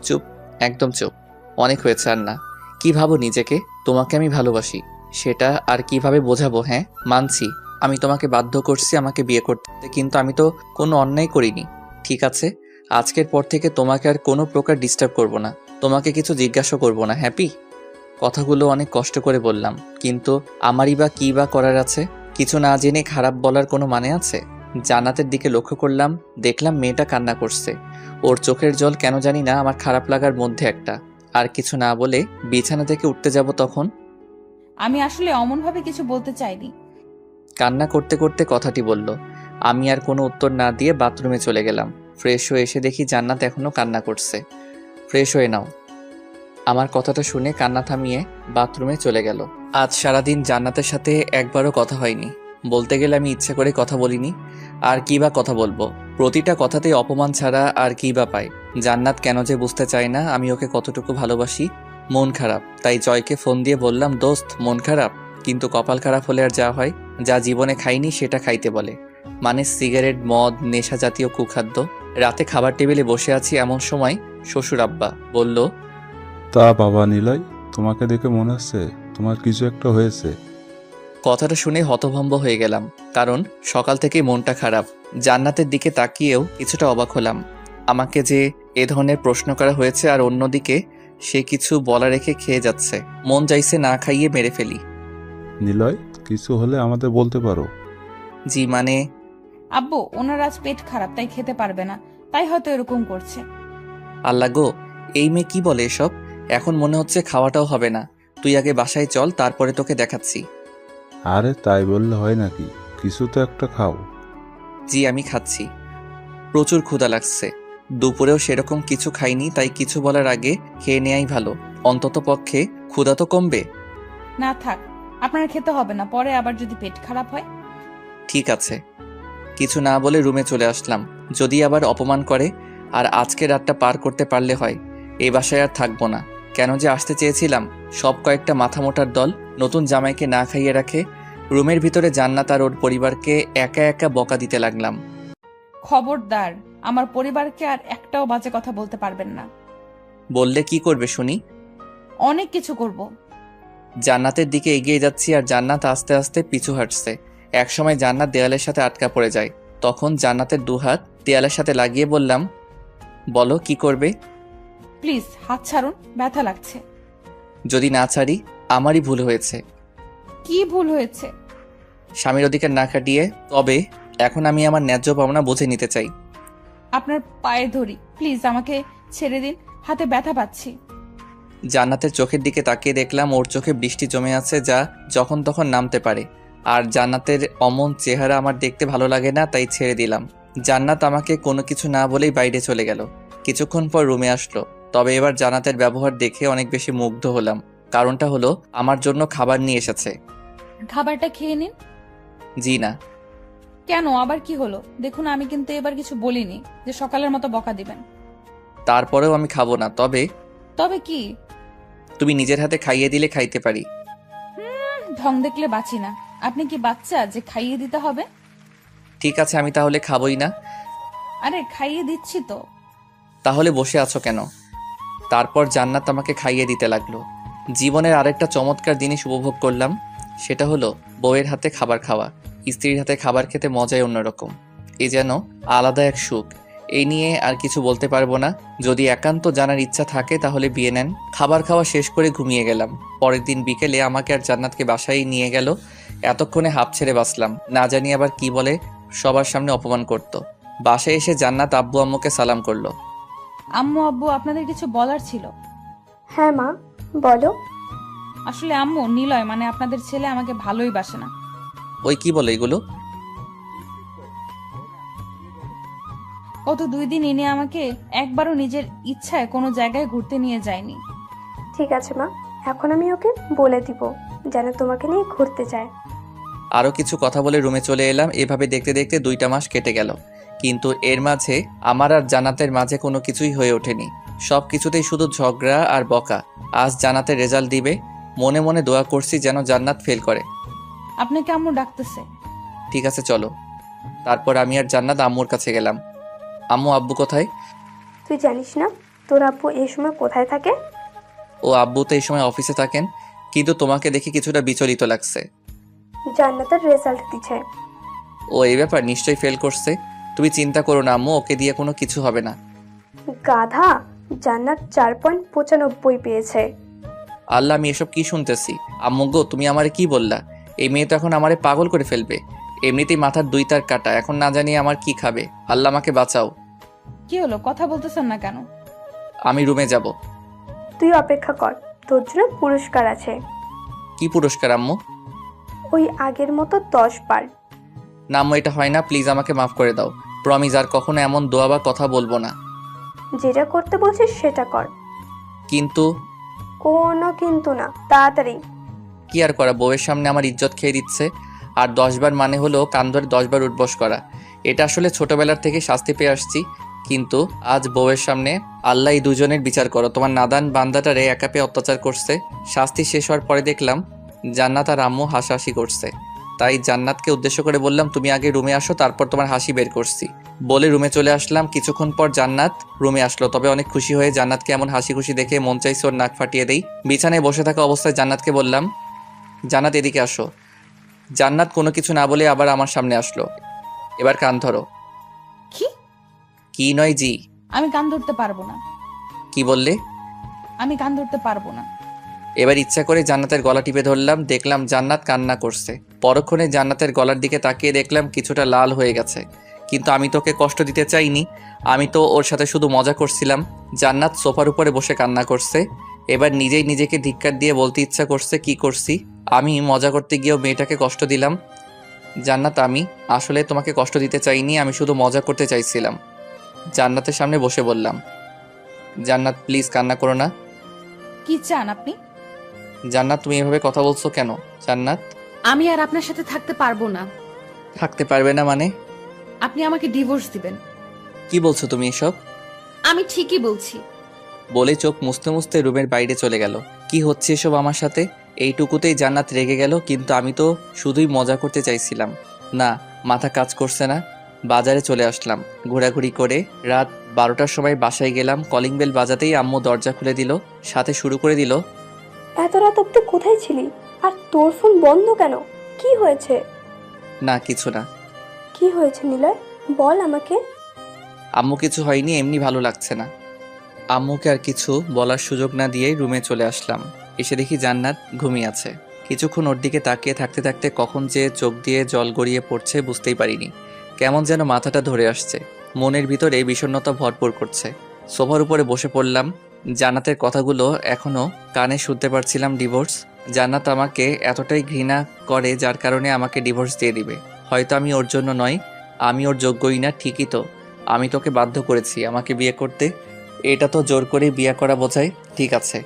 চুপ, একদম চুপ। অনেক হয়েছে আর না। কি ভাবো নিজেকে? তোমাকে আমি ভালোবাসি, সেটা আর কিভাবে বোঝাবো? হ্যাঁ মানছি আমি তোমাকে বাধ্য করছি আমাকে বিয়ে করতে, কিন্তু আমি তো কোনো অন্যায় করিনি। ঠিক আছে, আজকের পর থেকে তোমাকে আর কোনো প্রকার ডিস্টার্ব করব না, তোমাকে কিছু জিজ্ঞাসা করব না। হ্যাপি? কথাগুলো অনেক কষ্ট করে বললাম, কিন্তু আমারই বা কী বা করার আছে? কিছু না জেনে খারাপ বলার কোনো মানে আছে? জান্নাতের দিকে লক্ষ্য করলাম, দেখলাম মেয়েটা কান্না করছে। ওর চোখের জল কেন জানি না আমার খারাপ লাগার মধ্যে একটা। আর কিছু না বলে বিছানা থেকে উঠতে যাব তখন আমি আসলে অমনভাবে কিছু বলতে চাইনি। কান্না করতে করতে কথাটি বলল। আমি আর কোনো উত্তর না দিয়ে বাথরুমে চলে গেলাম। ফ্রেশ হয়ে এসে দেখি জান্নাত এখনো কান্না করছে। ফ্রেশ হয়ে নাও। আমার কথাটা শুনে কান্না থামিয়ে বাথরুমে চলে গেল। আজ সারাদিন জান্নাতের সাথে একবারও কথা হয়নি। বলতে গেলে আমি ইচ্ছে করে কথা বলিনি। আর কী বা কথা বলবো? প্রতিটা কথাতেই অপমান ছাড়া আর কী বা পাই। জান্নাত কেন যে বুঝতে চায় না আমি ওকে কতটুকু ভালোবাসি। মন খারাপ, তাই জয়কে ফোন দিয়ে বললাম, দোস্ত মন খারাপ? কিন্তু কপাল খারাপ হলে আর যা হয়, যা জীবনে খাইনি সেটা খাইতে বলে। মানে সিগারেট, মদ, নেশা জাতীয় কুখাদ্য। রাতে খাবার টেবিলে বসে আছি, এমন সময় শ্বশুর আব্বা বলল, তা বাবা নিলয়, তোমাকে দেখে মনে হচ্ছে তোমার কিছু একটা হয়েছে। কথাটা শুনে হতভম্ব হয়ে গেলাম, কারণ সকাল থেকেই মনটা খারাপ। জান্নাতের দিকে তাকিয়েও কিছুটা অবাক হলাম। আমাকে যে এ ধরনের প্রশ্ন করা হয়েছে, আর অন্যদিকে সে কিছু বলা রেখে খেয়ে যাচ্ছে। মন চাইছে না খাইয়ে মেরে ফেলি। নিলয়, কিছু হলে আমাদের বলতে পারো। জি মানে? আব্বু, ওনার আজ পেট খারাপ, তাই খেতে পারবে না, তাই হয়তো এরকম করছে। আল্লাহ গো, এই মেয়ে কি বলে এসব? এখন মনে হচ্ছে খাওয়াটাও হবে না। তুই আগে বাসায় চল, তারপরে তোকে দেখাচ্ছি। আরে তাই বললে হয় নাকি, কিছু তো একটা খাও। জি আমি খাচ্ছি। প্রচুর ক্ষুধা লাগছে। দুপুরেও সেরকম কিছু খাইনি, তাই কিছু বলার আগে খেয়ে নেয়াই ভালো। অন্তত পক্ষে ক্ষুধা তো কমবে। না থাক, আপনার খেতে হবে না, পরে আবার যদি পেট খারাপ হয়। ঠিক আছে। কিছু না বলে রুমে চলে আসলাম। যদি আবার অপমান করে, আর আজকে রাতটা পার করতে পারলে হয়। এই বাসায় আর থাকবো না। কেন যে আসতে চেয়েছিলাম। সব কয়েকটা মাথা মোটার দল নতুন জামাইকে না খাইয়ে রাখে। রুমের ভিতরে জান্নাত আর ওর পরিবারকে একা একা বকা দিতে লাগলাম। খবরদার, আমার পরিবারকে আর একটাও বাজে কথা বলতে পারবেন না। বললে কি করবে শুনি? অনেক কিছু করব। জান্নাতের দিকে এগিয়ে যাচ্ছি, আর জান্নাত আস্তে আস্তে পিছু হাঁটছে। একসময় জান্নাত দেয়ালের সাথে আটকা পড়ে যায়। তখন জান্নাতের দুহাত দেয়ালের সাথে লাগিয়ে বললাম, বলো কি করবে? প্লিজ হাত ছাড়ুন, ব্যথা লাগছে। যদি না ছাড়ি? আমারই ভুল হয়েছে। কি ভুল হয়েছে? স্বামীর অধিকার না কাটিয়ে। তবে এখন আমি আমার ন্যায্য পাওনা বুঝে নিতে চাই। আপনার পায়ে ধরি, প্লিজ আমাকে ছেড়ে দিন, হাতে ব্যথা পাচ্ছি। জান্নাতের চোখের দিকে তাকিয়ে দেখলাম ওর চোখে বৃষ্টি জমে আছে, যা যখন তখন নামতে পারে। আর জান্নাতের অমন চেহারা আমার দেখতে ভালো লাগে না, তাই ছেড়ে দিলাম। জান্নাত আমাকে কোনো কিছু না বলেই বাইরে চলে গেল। কিছুক্ষণ পর রুমে আসলো। তবে এবার জান্নাতের ব্যবহার দেখে অনেক বেশি মুগ্ধ হলাম। কারণটা হলো আমার জন্য খাবার নিয়ে এসেছে। খাবারটা খেয়ে নিন। জি না। কেন, আবার কি হলো? দেখুন, আমি কিন্তু এবার কিছু বলিনি যে সকালের মতো বকা দিবেন। তারপরেও আমি খাবো না। তবে তবে কি? তুমি নিজের হাতে খাইয়ে দিলে খাইতে পারি। ঢং দেখলে বাঁচি না। আপনি কি বাচ্চা যে খাইয়ে দিতে হবে? ঠিক আছে, আমি তাহলে খাবোই না। আরে খাইয়ে দিচ্ছি তো। তাহলে বসে আছো কেন? তারপর জান্নাত আমাকে খাইয়ে দিতে লাগলো। জীবনের আরেকটা চমৎকার জিনিস উপভোগ করলাম। সেটা হলো বউয়ের হাতে খাবার খাওয়া। স্ত্রীর হাতে খাবার খেতে মজাই অন্যরকম। এ যেন আলাদা এক সুখ। এই নিয়ে আর কিছু বলতে পারবো না। যদি একান্ত জানার ইচ্ছা থাকে তাহলে বিয়ে নেন। খাবার খাওয়া শেষ করে ঘুমিয়ে গেলাম। পরের দিন বিকেলে আমাকে আর জান্নাতকে বাসায় নিয়ে গেল। এতক্ষণে হাঁপ ছেড়ে বাঁচলাম। না জানি আবার কি বলে সবার সামনে অপমান করত। বাসায় এসে জান্নাত আব্বু আম্মুকে সালাম করলো। আম্মু, আব্বু, আপনাদের কিছু বলার ছিল। হ্যাঁ মা, বলো। আসলে আম্মু, নিলয় মানে আপনাদের ছেলে আমাকে ভালোই বাসে না। ওই কি বলে এগুলো? গত 2 দিন এনে আমাকে একবারও নিজের ইচ্ছায় কোনো জায়গায় ঘুরতে নিয়ে যায়নি। ঠিক আছে মা, এখন আমি ওকে বলে দিব যেন তোমাকে নিয়ে ঘুরতে যায়। আরও কিছু কথা বলে রুমে চলে এলাম। এভাবে দেখতে দেখতে 2টা মাস কেটে গেল। কিন্তু এর মাঝে আমার আর জান্নাতের মাঝে কোনো কিছুই হয়ে ওঠেনি। সব কিছুতেই শুধু ঝগড়া আর বকা। আজ জান্নাতের রেজাল্ট দিবে। মনে মনে দোয়া করছি যেন জান্নাত ফেল করে। আপনাকে আম্মু ডাকতেছে। ঠিক আছে চলো। তারপর আমি আর জান্নাত আম্মুর কাছে গেলাম। আম্মু, আব্বু কোথায়? তুই জানিস না তোর আব্বু এই সময় কোথায় থাকে? ও আব্বু তো এই সময় অফিসে থাকেন, কিন্তু তোমাকে দেখে কিছুটা বিচলিত লাগছে। জান্নাতের রেজাল্ট দিচ্ছে। ও এই ব্যাপার, নিশ্চয়ই ফেল করছে। তুমি চিন্তা করো না আম্মু, ওকে দিয়ে কোনো কিছু হবে না। গাধা, জান্নাত 4.95 পেয়েছে। আল্লাহ, আমি এসব কি শুনতেছি? আম্মু গো, তুমি আমারে কি বললা? এই মেয়ে তো এখন আমারে পাগল করে ফেলবে। এমনিতেই মাথার 2 তার কাটা, এখন না জানি আমার কি খাবে। আল্লাহ আমাকে বাঁচাও। কি হলো, কথা বলতেছেন না কেন? আমি রুমে যাব। তুই অপেক্ষা কর, তোর জন্য পুরস্কার আছে। কি পুরস্কার আম্মু? ওই আগের মতো 10 বার। না আম্মু, এটা হয় না, প্লিজ আমাকে মাফ করে দাও। প্রমিস আর কখনো এমন দোয়া বা কথা বলবো না। যেটা করতে বলছিস সেটা কর। কিন্তু? কোনো কিন্তু না, তাড়াতাড়ি। কি আর করা, বউয়ের সামনে আমার ইজ্জত খেয়ে দিচ্ছে। আর 10 বার মানে হলো কান ধরে 10 বার উঠবস করা। এটা আসলে ছোটবেলার থেকে শাস্তি পেয়ে আসছি। কিন্তু আজ বউয়ের সামনে আল্লাহ এই দুজনের বিচার করো। তোমার নাদান বান্দাটারে একা পেয়ে অত্যাচার করছে। শাস্তি শেষ হওয়ার পরে দেখলাম জান্নাত আর আম্মু হাসাহাসি করছে। তাই জান্নাতকে উদ্দেশ্য করে বললাম, তুমি আগে রুমে আসো, তারপর তোমার হাসি বের করছি। বলে রুমে চলে আসলাম। কিছুক্ষণ পর জান্নাত রুমে আসলো, তবে অনেক খুশি হয়ে। জান্নাতকে এমন হাসি খুশি দেখে মন চাইছে ওর নাক ফাটিয়ে দেই। বিছানায় বসে থাকা অবস্থায় জান্নাতকে বললাম, জান্নাত এদিকে আসো। জান্নাত কোনো কিছু না বলে আবার আমার সামনে আসলো। এবার কান ধরো। কি? কি নয় জি। আমি কান ধরতে পারবো না। কি বললে? আমি কান ধরতে পারবো না। এবার ইচ্ছা করে জান্নাতের গলা টিপে ধরলাম। দেখলাম জান্নাত কান্না করছে। পরক্ষণে জান্নাতের গলার দিকে তাকিয়ে দেখলাম কিছুটা লাল হয়ে গেছে। কিন্তু আমি তোকে কষ্ট দিতে চাইনি, আমি তো ওর সাথে শুধু মজা করছিলাম। জান্নাত সোফার উপরে বসে কান্না করছে। এবার নিজেই নিজেকে ধিক্কার দিয়ে বলতে ইচ্ছা করছে, কি করছি আমি? মজা করতে গিয়েও মেয়েটাকে কষ্ট দিলাম। জান্নাত, আমি আসলে তোমাকে কষ্ট দিতে চাইনি, আমি শুধু মজা করতে চাইছিলাম। জান্নাতের সামনে বসে বললাম। জান্নাত প্লিজ কান্না করো না। কি চান আপনি? জান্নাত, তুমি এভাবে কথা বলছো কেন? জান্নাত, আমি আর আপনার সাথে থাকতে পারবো না। থাকতে পারবে না মানে? আপনি আমাকে ডিভোর্স দিবেন। কি বলছো তুমি এসব? আমি ঠিকই বলছি। বলে চোখ মুছতে মুছতে রুমের বাইরে চলে গেল। কি হচ্ছে এসব আমার সাথে? এইটুকুতেই জান্নাত রেগে গেল, কিন্তু আমি তো শুধুই মজা করতে চাইছিলাম। না, মাথা কাজ করছে না। বাজারে চলে আসলাম ঘোরাঘুরি করে। রাত 12টার সময় বাসায় গেলাম। কলিং বেল বাজাতেই আম্মু দরজা খুলে দিল, সাথে শুরু করে দিল, এত রাত অব্দি কোথায় ছিলি? আর তোর ফোন বন্ধ কেন? কি হয়েছে? না কিছু না। কি হয়েছে নিলয়, বল আমাকে। আম্মু কিছু হয়নি, এমনি ভালো লাগছে না। আম্মুকে আর কিছু বলার সুযোগ না দিয়েই রুমে চলে আসলাম। এসে দেখি জান্নাত ঘুমিয়ে আছে। কিছুক্ষণ ওর দিকে তাকিয়ে থাকতে থাকতে কখন যে চোখ দিয়ে জল গড়িয়ে পড়ছে বুঝতেই পারিনি। কেমন যেন মাথাটা ধরে আসছে, মনের ভিতরে বিষণ্ণতা ভরপুর করছে। সোফার উপরে বসে পড়লাম। জান্নাতের কথাগুলো এখনও কানে শুনতে পারছিলাম। ডিভোর্স। জান্নাত আমাকে এতটাই ঘৃণা করে যার কারণে আমাকে ডিভোর্স দিয়ে দিবে। হয়তো আমি ওর জন্য নয়, আমি ওর যোগ্যই না। ঠিকই তো, আমি তোকে বাধ্য করেছি আমাকে বিয়ে করতে। এটা তো জোর করে বিয়ে করা বোঝায়। ঠিক আছে,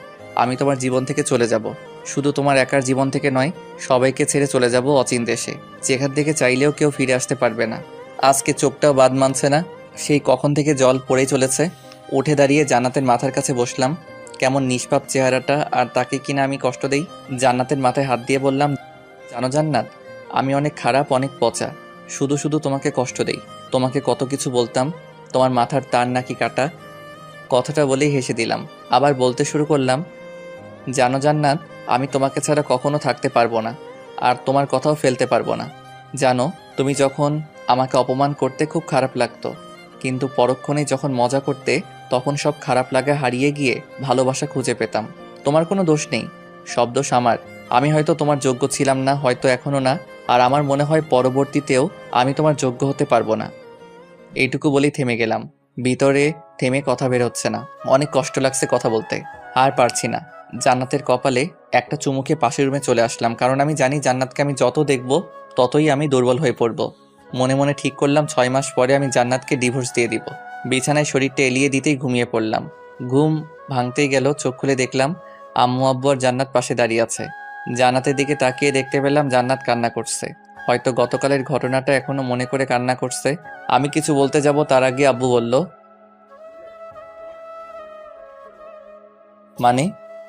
আমি তোমার জীবন থেকে চলে যাব। শুধু তোমার একার জীবন থেকে নয়, সবাইকে ছেড়ে চলে যাব অচিন দেশে, যেখান থেকে চাইলেও কেউ ফিরে আসতে পারবে না। আজকে চোখটাও বাদ মানছে না, সেই কখন থেকে জল পড়েই চলেছে। উঠে দাঁড়িয়ে জান্নাতের মাথার কাছে বসলাম। কেমন নিষ্পাপ চেহারাটা, আর তাকে কিনা আমি কষ্ট দেই। জান্নাতের মাথায় হাত দিয়ে বললাম, জানো জান্নাত, আমি অনেক খারাপ, অনেক পচা। শুধু শুধু তোমাকে কষ্ট দেই। তোমাকে কত কিছু বলতাম, তোমার মাথার তার নাকি কাটা। কথাটা বলেই হেসে দিলাম। আবার বলতে শুরু করলাম, জানো জান্নাত, আমি তোমাকে ছাড়া কখনো থাকতে পারবো না, আর তোমার কথাও ফেলতে পারবো না। জানো, তুমি যখন আমাকে অপমান করতে খুব খারাপ লাগতো, কিন্তু পরক্ষণেই যখন মজা করতে তখন সব খারাপ লাগা হারিয়ে গিয়ে ভালোবাসা খুঁজে পেতাম। তোমার কোনো দোষ নেই, সব দোষ আমার। আমি হয়তো তোমার যোগ্য ছিলাম না, হয়তো এখনো না, আর আমার মনে হয় পরবর্তীতেও আমি তোমার যোগ্য হতে পারবো না। এইটুকু বলেই থেমে গেলাম। ভিতরে থেমে কথা বের হচ্ছে না। অনেক কষ্ট লাগছে কথা বলতে, আর পারছি না। জান্নাতের কপালে একটা চুমুকে পাশের রুমে চলে আসলাম, কারণ আমি জানি জান্নাতকে আমি যত দেখব ততই আমি দুর্বল হয়ে পড়ব। মনে মনে ঠিক করলাম 6 মাস পরে আমি জান্নাতকে ডিভোর্স দিয়ে দিব। বিছানায় শরীরটা এলিয়ে দিতেই ঘুমিয়ে পড়লাম। ঘুম ভাঙতেই গেল, চোখ খুলে দেখলাম আম্মু আব্বু আর জান্নাত পাশে দাঁড়িয়ে আছে। জান্নাতের দিকে তাকিয়ে দেখতে পেলাম জান্নাত কান্না করছে। হয়তো গতকালের ঘটনাটা এখনো মনে করে কান্না করছে। আমি কিছু বলতে যাব তার আগে আব্বু বলল, মানে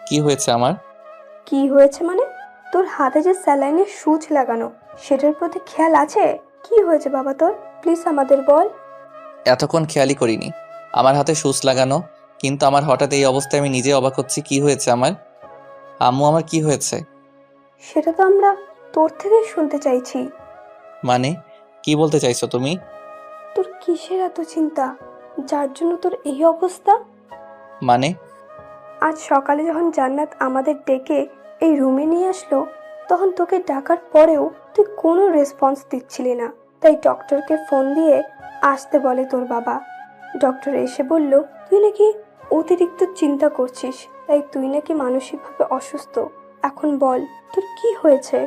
কি হয়েছে আমার? কি হয়েছে মানে? তোর হাতে যে স্যালাইনের সুচ লাগানো, সেটার প্রতি খেয়াল আছে? কি হয়েছে বাবা তোর? প্লিজ আমাদের বল। এতক্ষণ খেয়ালই করিনি আমার হাতে সুচ লাগানো, কিন্তু আমার হঠাৎ এই অবস্থায় আমি নিজে অবাক হচ্ছি। কি হয়েছে আমার? আম্মু, আমার কি হয়েছে? সেটা তো আমরা তোর থেকে শুনতে চাইছি। মানে কি বলতে চাইছো তুমি? তোর কিসের এত চিন্তা, যার জন্য তোর এই অবস্থা? মানে? আজ সকালে যখন জান্নাত আমাদের ডেকে এই রুমে নিয়ে আসলো, তখন তোকে ডাকার পরেও তুই কোনো রেসপন্স দিচ্ছিলি না। তাই ডক্টরকে ফোন দিয়ে আসতে বলে তোর বাবা। ডক্টর এসে বলল তুই নাকি অতিরিক্ত চিন্তা করছিস, তাই তুই নাকি মানসিকভাবে অসুস্থ। এখন বল তোর কি হয়েছে?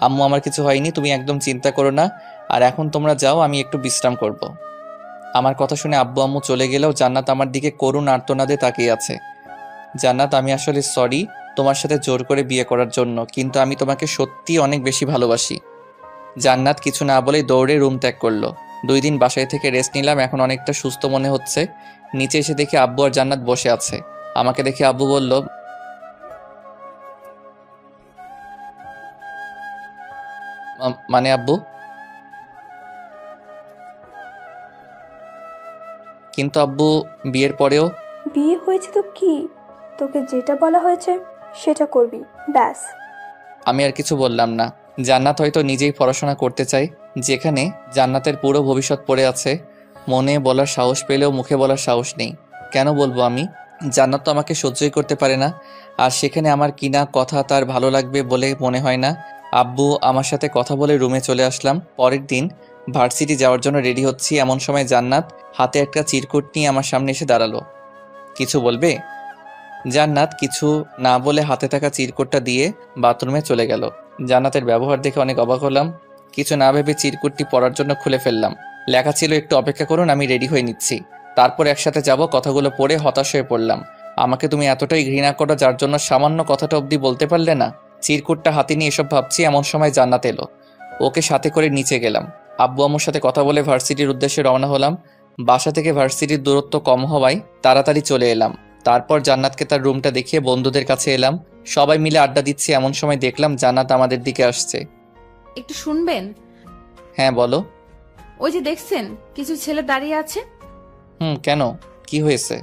আম্মু, আমার কিছু হয়নি, তুমি একদম চিন্তা করো না। আর এখন তোমরা যাও, আমি একটু বিশ্রাম করব। আমার কথা শুনে আব্বু আম্মু চলে গেলেও জান্নাত আমার দিকে করুণ আর্তনাদে তাকিয়ে আছে। জান্নাত, আমি আসলে সরি তোমার সাথে জোর করে বিয়ে করার জন্য, কিন্তু আমি তোমাকে সত্যি অনেক বেশি ভালোবাসি। জান্নাত কিছু না বলেই দৌড়ে রুম ত্যাগ করলো। 2 দিন বাসায় থেকে রেস্ট নিলাম, এখন অনেকটা সুস্থ মনে হচ্ছে। নিচে এসে দেখি আব্বু আর জান্নাত বসে আছে। আমাকে দেখে আব্বু বলল, মানে আব্বু? কিন্তু আব্বু বিয়ের পরেও। বিয়ে হয়েছে তো কি, তোকে যেটা বলা হয়েছে সেটা করবি, ব্যাস। আমি আর কিছু বললাম না। জান্নাত হয়তো নিজেই পড়াশোনা করতে চায়, যেখানে জান্নাতের পুরো ভবিষ্যৎ পড়ে আছে। মনে বলার সাহস পেলেও মুখে বলার সাহস নেই। কেন বলবো আমি? জান্নাত তো আমাকে সহ্যই করতে পারে না, আর সেখানে আমার কিনা কথা তার ভালো লাগবে বলে মনে হয় না। আব্বু আমার সাথে কথা বলে রুমে চলে আসলাম। পরের দিন ভার্সিটি যাওয়ার জন্য রেডি হচ্ছি, এমন সময় জান্নাত হাতে একটা চিরকুট নিয়ে আমার সামনে এসে দাঁড়ালো। কিছু বলবে? জান্নাত কিছু না বলে হাতে থাকা চিরকুটটা দিয়ে বাথরুমে চলে গেল। জান্নাতের ব্যবহার দেখে অনেক অবাক হলাম। কিছু না ভেবে চিরকুটটি পড়ার জন্য খুলে ফেললাম। লেখা ছিল, একটু অপেক্ষা করুন, আমি রেডি হয়ে নিচ্ছি, তারপর একসাথে যাব। কথাগুলো পড়ে হতাশ হয়ে পড়লাম। আমাকে তুমি এতটাই ঘৃণা করো যার জন্য সামান্য কথাটা অবধি বলতে পারলে না? চিরকুটটা হাতে নিয়ে এসব ভাবছি, এমন সময় জান্নাত এলো। ওকে সাথে করে নিচে গেলাম। আব্বু আম্মুর সাথে কথা বলে ভার্সিটির উদ্দেশ্যে রওনা হলাম। বাসা থেকে ভার্সিটির দূরত্ব কম হওয়ায় তাড়াতাড়ি চলে এলাম। তারপর জান্নাতকে তার রুমটা দেখিয়ে বন্ধুদের কাছে এলাম। সবাই মিলে আড্ডা দিচ্ছি, এমন সময় দেখলাম জান্নাত আমাদের দিকে আসছে। একটু শুনবেন? হ্যাঁ বলো। ওই যে দেখছেন কিছু ছেলে দাঁড়িয়ে আছে, কেন, কি হয়েছে?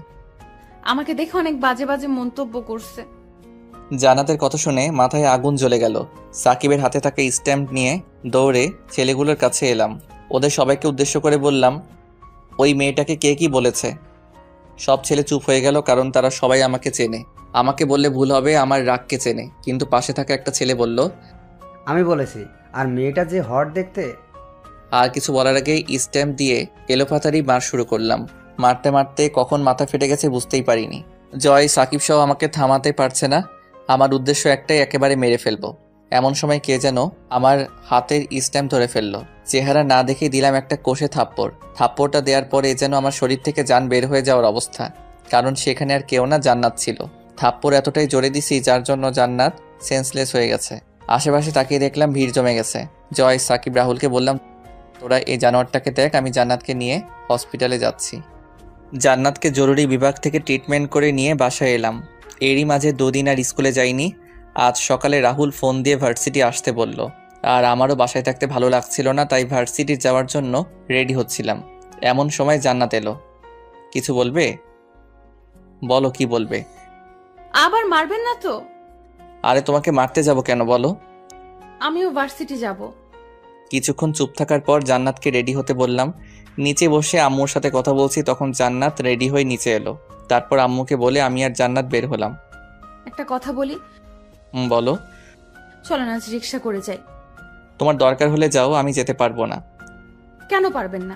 আমাকে দেখে অনেক বাজে বাজে মন্তব্য করছে। জান্নাতের কথা শুনে মাথায় আগুন জ্বলে গেল। সাকিবের হাতে থাকা স্ট্যাম্প নিয়ে দৌড়ে ছেলেগুলোর কাছে এলাম। ওদের সবাইকে উদ্দেশ্য করে বললাম, ওই মেয়েটাকে কে কি বলেছে? সব ছেলে চুপ হয়ে গেল, কারণ তারা সবাই আমাকে চেনে। আমাকে বললে ভুল হবে, আমার রাগকে চেনে। কিন্তু পাশে থাকা একটা ছেলে বলল, আমি বলেছি, আর মেয়েটা যে হট দেখতে। আর কিছু বলার আগেই স্ট্যাম্প দিয়ে এলোপাতাড়ি মার শুরু করলাম। মারতে মারতে কখন মাথা ফেটে গেছে বুঝতেই পারিনি। জয়, সাকিব সহ আমাকে থামাতে পারছে না। আমার উদ্দেশ্য একটাই, একেবারে মেরে ফেলবো। এমন সময় কে যেন আমার হাতের স্ট্যাম্প ধরে ফেললো। চেহারা না দেখে দিলাম একটা কষে থাপ্পড়। থাপ্পড়টা দেওয়ার পরে যেন আমার শরীর থেকে জান বের হয়ে যাওয়ার অবস্থা, কারণ সেখানে আর কেউ না, জান্নাত ছিল। থাপ্পড় এতটাই জোরে দিছি যার জন্য জান্নাত সেন্সলেস হয়ে গেছে। আশেপাশে তাকিয়ে দেখলাম ভিড় জমে গেছে। জয়, সাকিব, রাহুলকে বললাম, তোরা এই জানোয়ারটাকে দেখ, আমি জান্নাতকে নিয়ে হসপিটালে যাচ্ছি। জান্নাতকে জরুরি বিভাগ থেকে ট্রিটমেন্ট করে নিয়ে বাসায় এলাম। এরই মাঝে 2 দিন আর স্কুলে যাইনি। আজ সকালে রাহুল ফোন দিয়ে ভার্সিটি আসতে বলল, আর আমারও বাসায় থাকতে ভালো লাগছিল না, তাই ভার্সিটি যাওয়ার জন্য রেডি হচ্ছিলাম। এমন সময় জান্নাত এলো। কিছু বলবে? বলো, কি বলবে? আবার মারবেন না তো? আরে তোমাকে মারতে যাব কেন বলো? আমিও ভার্সিটি যাব। কিছুক্ষণ চুপ থাকার পর জান্নাতকে রেডি হতে বললাম। নিচে বসে আম্মুর সাথে কথা বলছি, তখন জান্নাত রেডি হয়ে নিচে এলো। তারপর আম্মুকে বলে আমি আর জান্নাত বের হলাম। একটা কথা বলি? বলো। চলেন আজ রিক্সা করে যাই। তোমার দরকার হলে যাও, আমি যেতে পারবো না। কেন পারবেন না?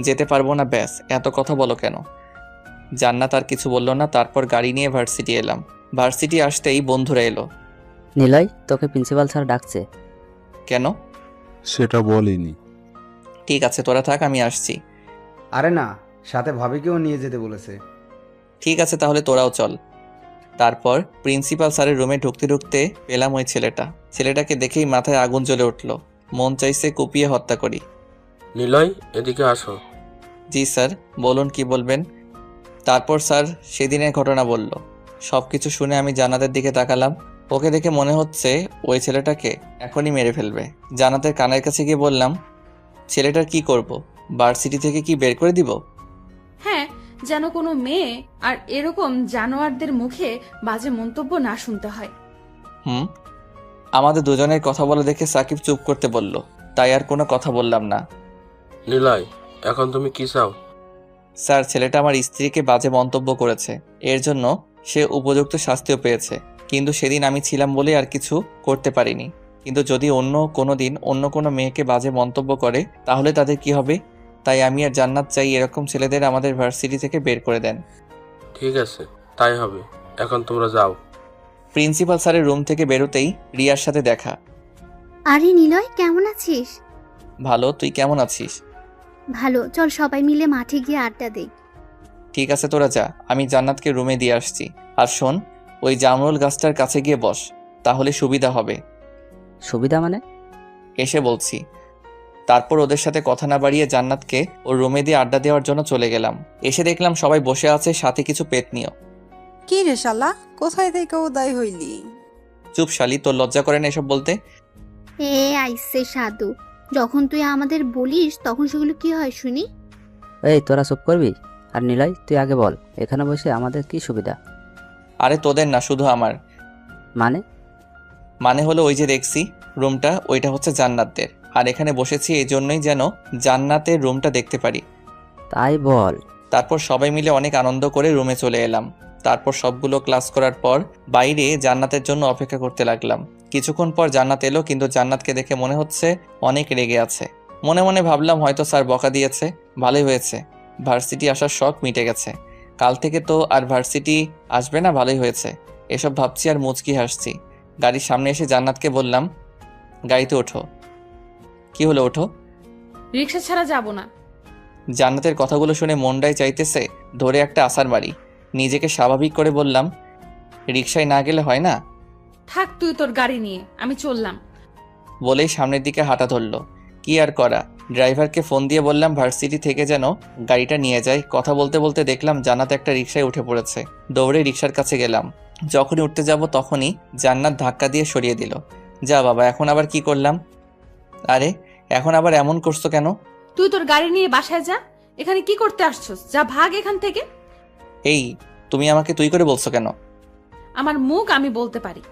যেতে পারবো না, ব্যাস। এত কথা বলো কেন? জান্নাত আর কিছু বলল না। তারপর গাড়ি নিয়ে ভার্সিটি এলাম। ভার্সিটি আসতেই বন্ধুরা এলো। নিলয়, তোকে প্রিন্সিপাল স্যার ডাকছে। কেন? সেটা বলিনি। ঠিক আছে, তোরা থাক, আমি আসছি। আরে না, সাথে ভাবিকেও নিয়ে যেতে বলেছে। ঠিক আছে, তাহলে তোরাও চল। তারপর প্রিন্সিপাল স্যারের রুমে ঢুকতে ঢুকতে পেলাম ওই ছেলেটাকে দেখেই মাথায় আগুন জ্বলে উঠল। মন চাইছে কুপিয়ে হত্যা করি। নিলয়, এদিকে আসো। জি স্যার, বলুন, কি বলবেন? তারপর স্যার সেদিনের ঘটনা বলল। সব কিছু শুনে আমি জান্নাতের দিকে তাকালাম। ওকে দেখে মনে হচ্ছে ওই ছেলেটাকে এখনই মেরে ফেলবে। জান্নাতের কানের কাছে গিয়ে বললাম, ছেলেটার কি করব? ভার্সিটি থেকে কি বের করে দিব? হ্যাঁ, যেন কোনো মেয়ে আর এরকম জানোয়ারদের মুখে বাজে মন্তব্য না শুনতে হয়। আমাদের দুজনের কথা বলে দেখে সাকিব চুপ করতে বলল, তাই আর কোনো কথা বললাম না। নিলয়, এখন তুমি কি চাও? স্যার, ছেলেটা আমার স্ত্রীকে বাজে মন্তব্য করেছে, এর জন্য সে উপযুক্ত শাস্তিও পেয়েছে। কিন্তু সেদিন আমি ছিলাম বলে আর কিছু করতে পারিনি। কিন্তু যদি অন্য কোনো দিন অন্য কোনো মেয়েকে বাজে মন্তব্য করে, তাহলে তাদের কি হবে? তাই আমি আর জান্নাত চাই এরকম ছেলেদের আমাদের ভার্সিটি থেকে বের করে দেন। ঠিক আছে, তাই হবে। এখন তোমরা যাও। প্রিন্সিপাল স্যারের রুম থেকে বেরোতেই রিয়ার সাথে দেখা। আরে নিলয়, কেমন আছিস? ভালো, তুই কেমন আছিস? ভালো, চল সবাই মিলে মাঠে গিয়ে আড্ডা দেই। ঠিক আছে, তোরা যা, আমি জান্নাতকে রুমে দিয়ে আসছি। আর শোন, ওই জামরুল গাছটার কাছে গিয়ে বস, তাহলে সুবিধা হবে। সুবিধা মানে? এসে বলছি। তারপর ওদের সাথে কথা না বাড়িয়ে জান্নাতকে ওর রুমে দিয়ে আড্ডা দেওয়ার জন্য চলে গেলাম। এসে দেখলাম সবাই বসে আছে, সাথে কিছু পেতনিও। কি রে শালা, কোথায় থেকে উদয় হইলি? চুপ শালি, তোর লজ্জা করে না এসব বলতে? আইসে সাধু, যখন তুই আমাদের বলিস তখন সেগুলো কি হয় শুনি? এই তোরা চুপ করবি? আর নিলয়, তুই আগে বল, এখানে বসে আমাদের কি সুবিধা? আরে তোদের না, শুধু আমার। মানে হলো ওই যে দেখছি রুমটা, ওইটা হচ্ছে জান্নাতদের। আর এখানে বসেছি এই জন্যই যেন জান্নাতের রুমটা দেখতে পারি। তাই বল। তারপর সবাই মিলে অনেক আনন্দ করে রুমে চলে এলাম। তারপর সবগুলো ক্লাস করার পর বাইরে জান্নাতের জন্য অপেক্ষা করতে লাগলাম। কিছুক্ষণ পর জান্নাত এলো, কিন্তু জান্নাতকে দেখে মনে হচ্ছে অনেক রেগে আছে। মনে মনে ভাবলাম হয়তো স্যার বকা দিয়েছে। ভালোই হয়েছে, ভার্সিটি আসার শখ মিটে গেছে। কাল থেকে তো আর ভার্সিটি আসবে না, ভালোই হয়েছে। এসব ভাবছি আর মুচকি হাসছি। গাড়ির সামনে এসে জান্নাতকে বললাম, গাড়িতে ওঠো। কি হলো, ওঠো। রিক্সা ছাড়া যাব না। জান্নাতের কথাগুলো শুনে মনটাই চাইতেছে ধরে একটা আসার বাড়ি। নিজেকে স্বাভাবিক করে বললাম, রিক্সায় না গেলে হয় না? থাক তুই তোর গাড়ি নিয়ে, আমি চললাম। বলেই সামনের দিকে হাঁটা ধরলো। কি আর করা, ড্রাইভারকে ফোন দিয়ে বললাম ভার্সিটি থেকে যেন গাড়িটা নিয়ে যায়। কথা বলতে বলতে দেখলাম জান্নাত একটা রিক্সায় উঠে পড়েছে। দৌড়ে রিক্সার কাছে গেলাম। যখনই উঠতে যাব তখনই জান্নাত ধাক্কা দিয়ে সরিয়ে দিল। যা বাবা, এখন আবার কি করলাম? আরে এখন আবার এমন করছো কেন? তুই তোর গাড়ি নিয়ে বাসায় যা। এখানে কি করতে আসছস? যা ভাগ এখান থেকে। এই, তুমি আমাকে তুই করে বলছো কেন? আমার মুখ আমি বলতে পারি।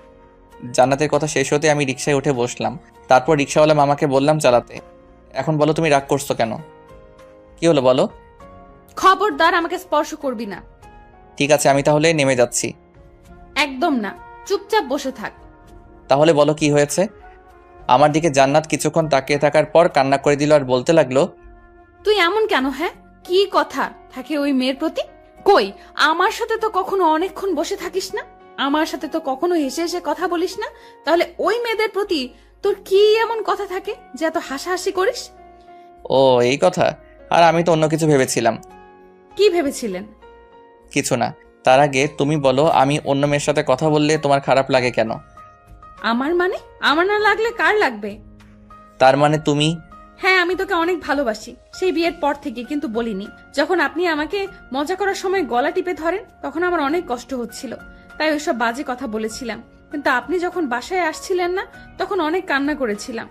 জান্নাতের কথা শেষ হতে আমি রিক্সায় উঠে বসলাম। তারপর রিক্সাওয়ালা মামাকে বললাম চালাতে। এখন বলো, তুমি রাগ করছো কেন? কি হলো বলো। খবরদার আমাকে স্পর্শ করবি না। ঠিক আছে, আমি তাহলে নেমে যাচ্ছি। একদম না, চুপচাপ বসে থাক। তাহলে বলো কি হয়েছে? আমার দিকে জান্নাত কিছুক্ষণ তাকিয়ে থাকার পর কান্না করে দিল আর বলতে লাগলো, তুই এমন কেন? হ্যাঁ, কি কথা থাকে ওই মেয়ের প্রতি? কই, আমার সাথে তো কখনো অনেকক্ষণ বসে থাকিস না, আমার সাথে তো কখনো হেসে হেসে কথা বলিস না। তাহলে ওই মেয়েদের প্রতি তোর কি এমন কথা থাকে যে এত হাসাহাসি করিস? ও এই কথা। আর আমি তো অন্য কিছু ভেবেছিলাম। কি ভেবেছিলেন? কিছু না। তার আগে তুমি বলো, আমি অন্য মেয়ের সাথে কথা বললে তোমার খারাপ লাগে কেন? আমার মানে? আমার না লাগলে কার লাগবে? তার মানে তুমি? হ্যাঁ, আমি তোকে অনেক ভালোবাসি, সেই বিয়ের পর থেকে, কিন্তু বলিনি। যখন আপনি আমাকে মজা করার সময় গলা টিপে ধরেন তখন আমার অনেক কষ্ট হচ্ছিল, তাই ওইসব বাজে কথা বলেছিলাম। কিন্তু আপনি যখন বাসায় আসছিলেন না তখন অনেক কান্না করেছিলাম।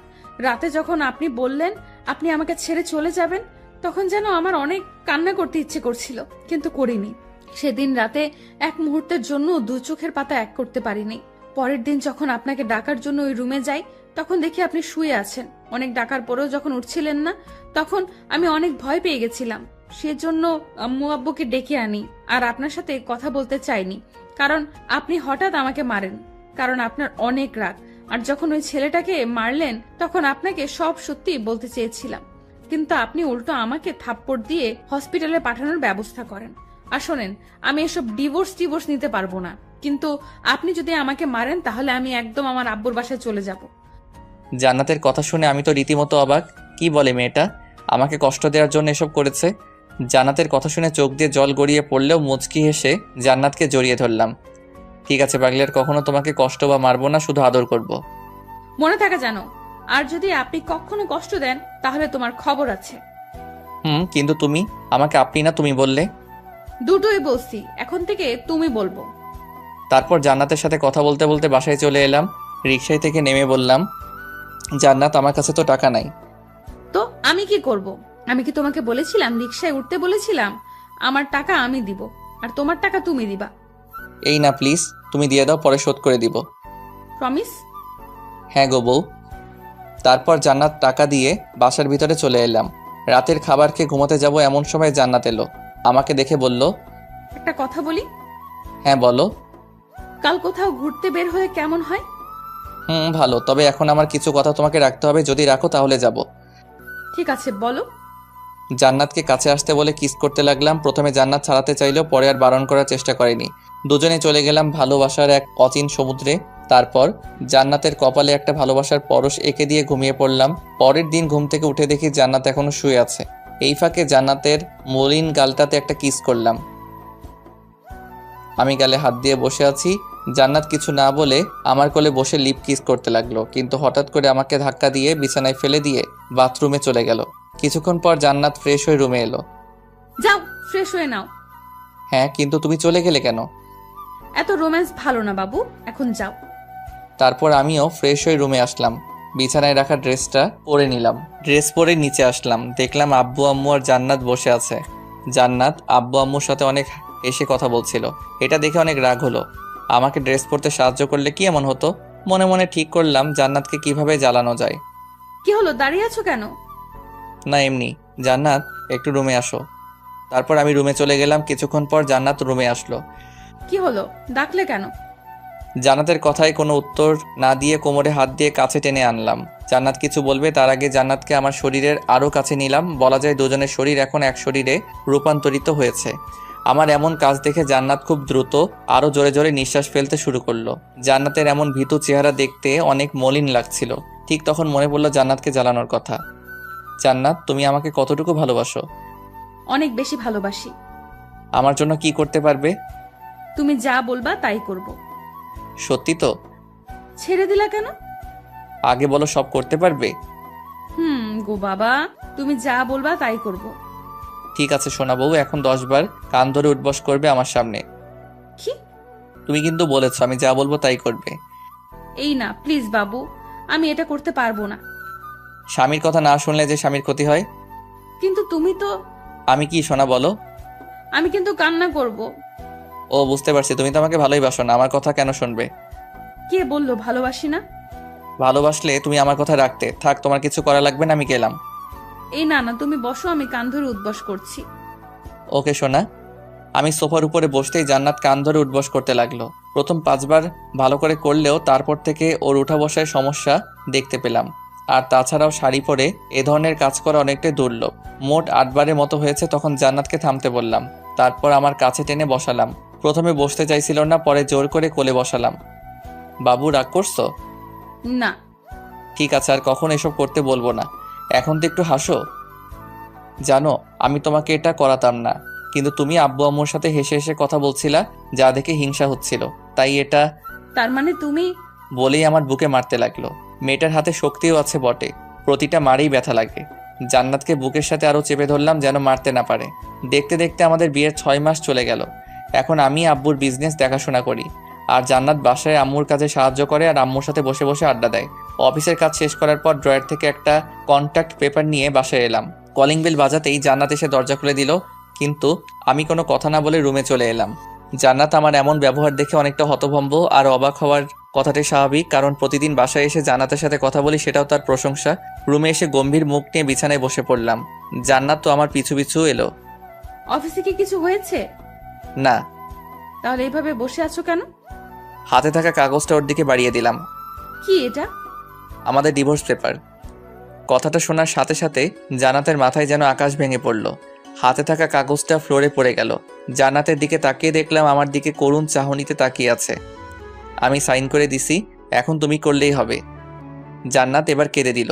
রাতে যখন আপনি বললেন আপনি আমাকে ছেড়ে চলে যাবেন তখন যেন আমার অনেক কান্না করতে ইচ্ছে করছিল, কিন্তু করিনি। সেদিন রাতে এক মুহূর্তের জন্য দু চোখের পাতা এক করতে পারিনি। পরের দিন যখন আপনাকে ডাকার জন্য ওই রুমে যাই তখন দেখি আপনি শুয়ে আছেন। অনেক ডাকার পরেও যখন উঠছিলেন না তখন আমি অনেক ভয় পেয়ে গেছিলাম। সেজন্য আম্মু আব্বুকে ডেকে আনি আর আপনার সাথে কথা বলতে চাইনি, কারণ আপনি হঠাৎ আমাকে মারেন, কারণ আপনার অনেক রাগ। আর যখন ওই ছেলেটাকে মারলেন তখন আপনাকে সব সত্যি বলতে চেয়েছিলাম, কিন্তু আপনি উল্টো আমাকে থাপ্পড় দিয়ে হসপিটালে পাঠানোর ব্যবস্থা করেন। আর শোনেন, আমি এসব ডিভোর্স নিতে পারবো না, কিন্তু আপনি যদি আমাকে মারেন তাহলে আমি একদম আমার আব্বুর বাসায় চলে যাব। জান্নাতের কথা শুনে আমি তো রীতিমতো অবাক। কি বলে মেয়েটা? আমাকে কষ্ট দেওয়ার জন্য এসব করেছে? জান্নাতের কথা শুনে চোখ দিয়ে জল গড়িয়ে পড়লেও মুচকি হেসে জান্নাতকে জড়িয়ে ধরলাম। ঠিক আছে পাগলি, আর কখনো তোমাকে কষ্ট বা মারবো না, শুধু আদর করব। মনে থাকে জানো, আর যদি আপনি কখনো কষ্ট দেন তাহলে তোমার খবর আছে। কিন্তু তুমি আমাকে আপনি না তুমি বললে। দুটোই বলছি, এখন থেকে তুমি বলবো। তারপর জান্নাতের সাথে কথা বলতে বলতে বাসায় চলে এলাম। রিকশায় থেকে নেমে বললাম, জান্নাত আমার কাছে তো টাকা নাই। তো আমি কি করব? আমি কি তোমাকে বলেছিলাম রিকশায় উঠতে বলেছিলাম? আমার টাকা আমি দিব আর তোমার টাকা তুমি দিবা। এই না প্লিজ, তুমি দিয়ে দাও, পরে শোধ করে দিব। প্রমিস? হ্যাঁ গো বউ। তারপর জান্নাত টাকা দিয়ে বাসার ভিতরে চলে এলাম। রাতের খাবার খেয়ে ঘুমোতে যাব এমন সময় জান্নাত এলো। আমাকে দেখে বলল, একটা কথা বলি? হ্যাঁ বলো। কাল কোথাও ঘুরতে বের হয়ে কেমন হয়? ভালো, তবে এখন আমার কিছু কথা তোমাকে রাখতে হবে, যদি রাখো তাহলে যাব। ঠিক আছে, বলো। জান্নাতকে কাছে আসতে বলে কিস করতে লাগলাম। প্রথমে জান্নাত ছাড়াতে চাইলেও পরে আর বারণ করার চেষ্টা করেনি। দুজনে চলে গেলাম ভালোবাসার এক অচিন সমুদ্রে। তারপর জান্নাতের কপালে একটা ভালোবাসার পরশ এঁকে দিয়ে ঘুমিয়ে পড়লাম। পরের দিন ঘুম থেকে উঠে দেখি জান্নাত এখনো শুয়ে আছে। এই ফাঁকে জান্নাতের মলিন গালটাতে একটা কিস করলাম। আমি গালে হাত দিয়ে বসে আছি। জান্নাত কিছু না বলে আমার কোলে বসে লিপ কিস করতে লাগলো, কিন্তু হঠাৎ করে আমাকে ধাক্কা দিয়ে বিছানায় ফেলে দিয়ে বাথরুমে চলে গেল। কিছুক্ষণ পর জান্নাত ফ্রেশ হয়ে রুমে এলো। যাও ফ্রেশ হয়ে নাও। হ্যাঁ, কিন্তু তুমি চলে গেলে কেন? এত রোম্যান্স ভালো না বাবু, এখন যাও। তারপর আমিও ফ্রেশ হয়ে রুমে আসলাম। বিছানায় রাখা ড্রেসটা পরে নিলাম। ড্রেস পরে নিচে আসলাম, দেখলাম আব্বু আম্মু আর জান্নাত বসে আছে। জান্নাত আব্বু আম্মুর সাথে অনেক এসে কথা বলছিল। এটা দেখে অনেক রাগ হলো। আমাকে ড্রেস পরতে সাহায্য করলে কি এমন হতো? মনে মনে ঠিক করলাম জান্নাতকে কিভাবে জ্বালানো যায়। কি হলো, দাঁড়িয়ে আছো কেন? না এমনি। জান্নাত একটু রুমে আসো। তারপর আমি রুমে চলে গেলাম। কিছুক্ষণ পর জান্নাত রুমে আসলো। কি হলো, ডাকলে কেন? জান্নাতের কথায় কোনো উত্তর না দিয়ে কোমরে হাত দিয়ে কাছে টেনে আনলাম। জান্নাত কিছু বলবে তার আগে জান্নাতকে আমার শরীরের আরও কাছে নিলাম। বলা যায় দুজনের শরীর এখন এক শরীরে রূপান্তরিত হয়েছে। আমার এমন কাজ দেখে জান্নাত খুব দ্রুত আরও জোরে জোরে নিঃশ্বাস ফেলতে শুরু করলো। জান্নাতের এমন ভীতু চেহারা দেখতে অনেক মলিন লাগছিল। ঠিক তখন মনে পড়লো জান্নাতকে জ্বালানোর কথা। জান্নাত, তুমি আমাকে কতটুকু ভালোবাসো? অনেক বেশি ভালোবাসি। আমার জন্য কি করতে পারবে? তুমি যা বলবা তাই করব। সত্যি তো? ছেড়ে দিলা কেন? আগে বলো, সব করতে পারবে? গো বাবা, তুমি যা বলবা তাই করব। ঠিক আছে সোনা বউ, এখন 10 বার কান ধরে উঠবস করবে আমার সামনে। কি? তুমি কিন্তু বলেছো আমি যা বলবো তাই করবে। এই না প্লিজ বাবু, আমি এটা করতে পারবো না। স্বামীর কথা না শুনলে যে স্বামীর ক্ষতি হয়। কিন্তু তুমি তো। আমি কি সোনা বলো? আমি কিন্তু কান্না করব। ও বুঝতে পারছি, তুমি তো আমাকে ভালোই বাসো না, আমার কথা কেন শুনবে? কে বললো ভালোবাসি না? ভালোবাসলে তুমি আমার কথা রাখতে। থাক, তোমার কিছু করা লাগবে না, আমি গেলাম। এই না না, তুমি বসো, আমি কান ধরে উঠবস করছি। ওকে সোনা। আমি সোফার উপরে বসতেই জান্নাত কান ধরে উঠবস করতে লাগলো। প্রথম 5 বার ভালো করে করলেও তারপর থেকে ওর উঠা বসায় সমস্যা দেখতে পেলাম। আর তাছাড়াও শাড়ি পরে এ ধরনের কাজ করা অনেকটাই দুর্লভ। মোট 8 বারের মতো হয়েছে। তখন জান্নাতকে থামতে বললাম। তারপর আমার কাছে টেনে বসালাম। প্রথমে বসতে চাইছিল না, পরে জোর করে কোলে বসালাম। বাবু, রাগ করছো? না। ঠিক আছে, আর কখন এসব করতে বলবো না। এখন তো একটু হাসো। জানো আমি তোমাকে এটা করাতাম না, কিন্তু তুমি আব্বু আম্মুর সাথে হেসে হেসে কথা বলছিলা, যা দেখে হিংসা হচ্ছিল, তাই এটা। তার মানে তুমি? বলেই আমার বুকে মারতে লাগলো। মেয়েটার হাতে শক্তিও আছে বটে, প্রতিটা মারেই ব্যথা লাগে। জান্নাতকে বুকের সাথে আরো চেপে ধরলাম যেন মারতে না পারে। দেখতে দেখতে আমাদের বিয়ের 6 মাস চলে গেল। এখন আমি আব্বুর বিজনেস দেখাশোনা করি, আর জান্নাত বাসায় আম্মুর কাজে সাহায্য করে আর আম্মুর সাথে বসে বসে আড্ডা দেয়। অফিসের কাজ শেষ করার পর ড্রয়ার থেকে একটা কন্ট্যাক্ট পেপার নিয়ে বাসায় এলাম। কলিং বেল বাজাতেই জান্নাত এসে দরজা খুলে দিল, কিন্তু আমি কোনো কথা না বলে রুমে চলে এলাম। জান্নাত আমার এমন ব্যবহার দেখে অনেকটা হতভম্ব আর অবাক হওয়ার কথাটাই স্বাভাবিক, কারণ প্রতিদিন বাসায় এসে জান্নাতের সাথে কথা বলি, সেটাও তার প্রশংসা। রুমে এসে গম্ভীর মুখ নিয়ে বিছানায় বসে পড়লাম। জান্নাত তো আমার পিছু পিছু এলো। অফিসে কি কিছু হয়েছে? না। তাহলে এইভাবে বসে আছো কেন? হাতে থাকা কাগজটা ওর দিকে বাড়িয়ে দিলাম। কি এটা? আমাদের ডিভোর্স পেপার। কথাটা শোনার সাথে সাথে জান্নাতের মাথায় যেন আকাশ ভেঙে পড়ল। হাতে থাকা কাগজটা ফ্লোরে পড়ে গেল। জান্নাতের দিকে তাকিয়ে দেখলাম আমার দিকে করুণ চাহনিতে তাকিয়ে আছে। আমি সাইন করে দিছি, এখন তুমি করলেই হবে। জান্নাত এবার কেঁদে দিল,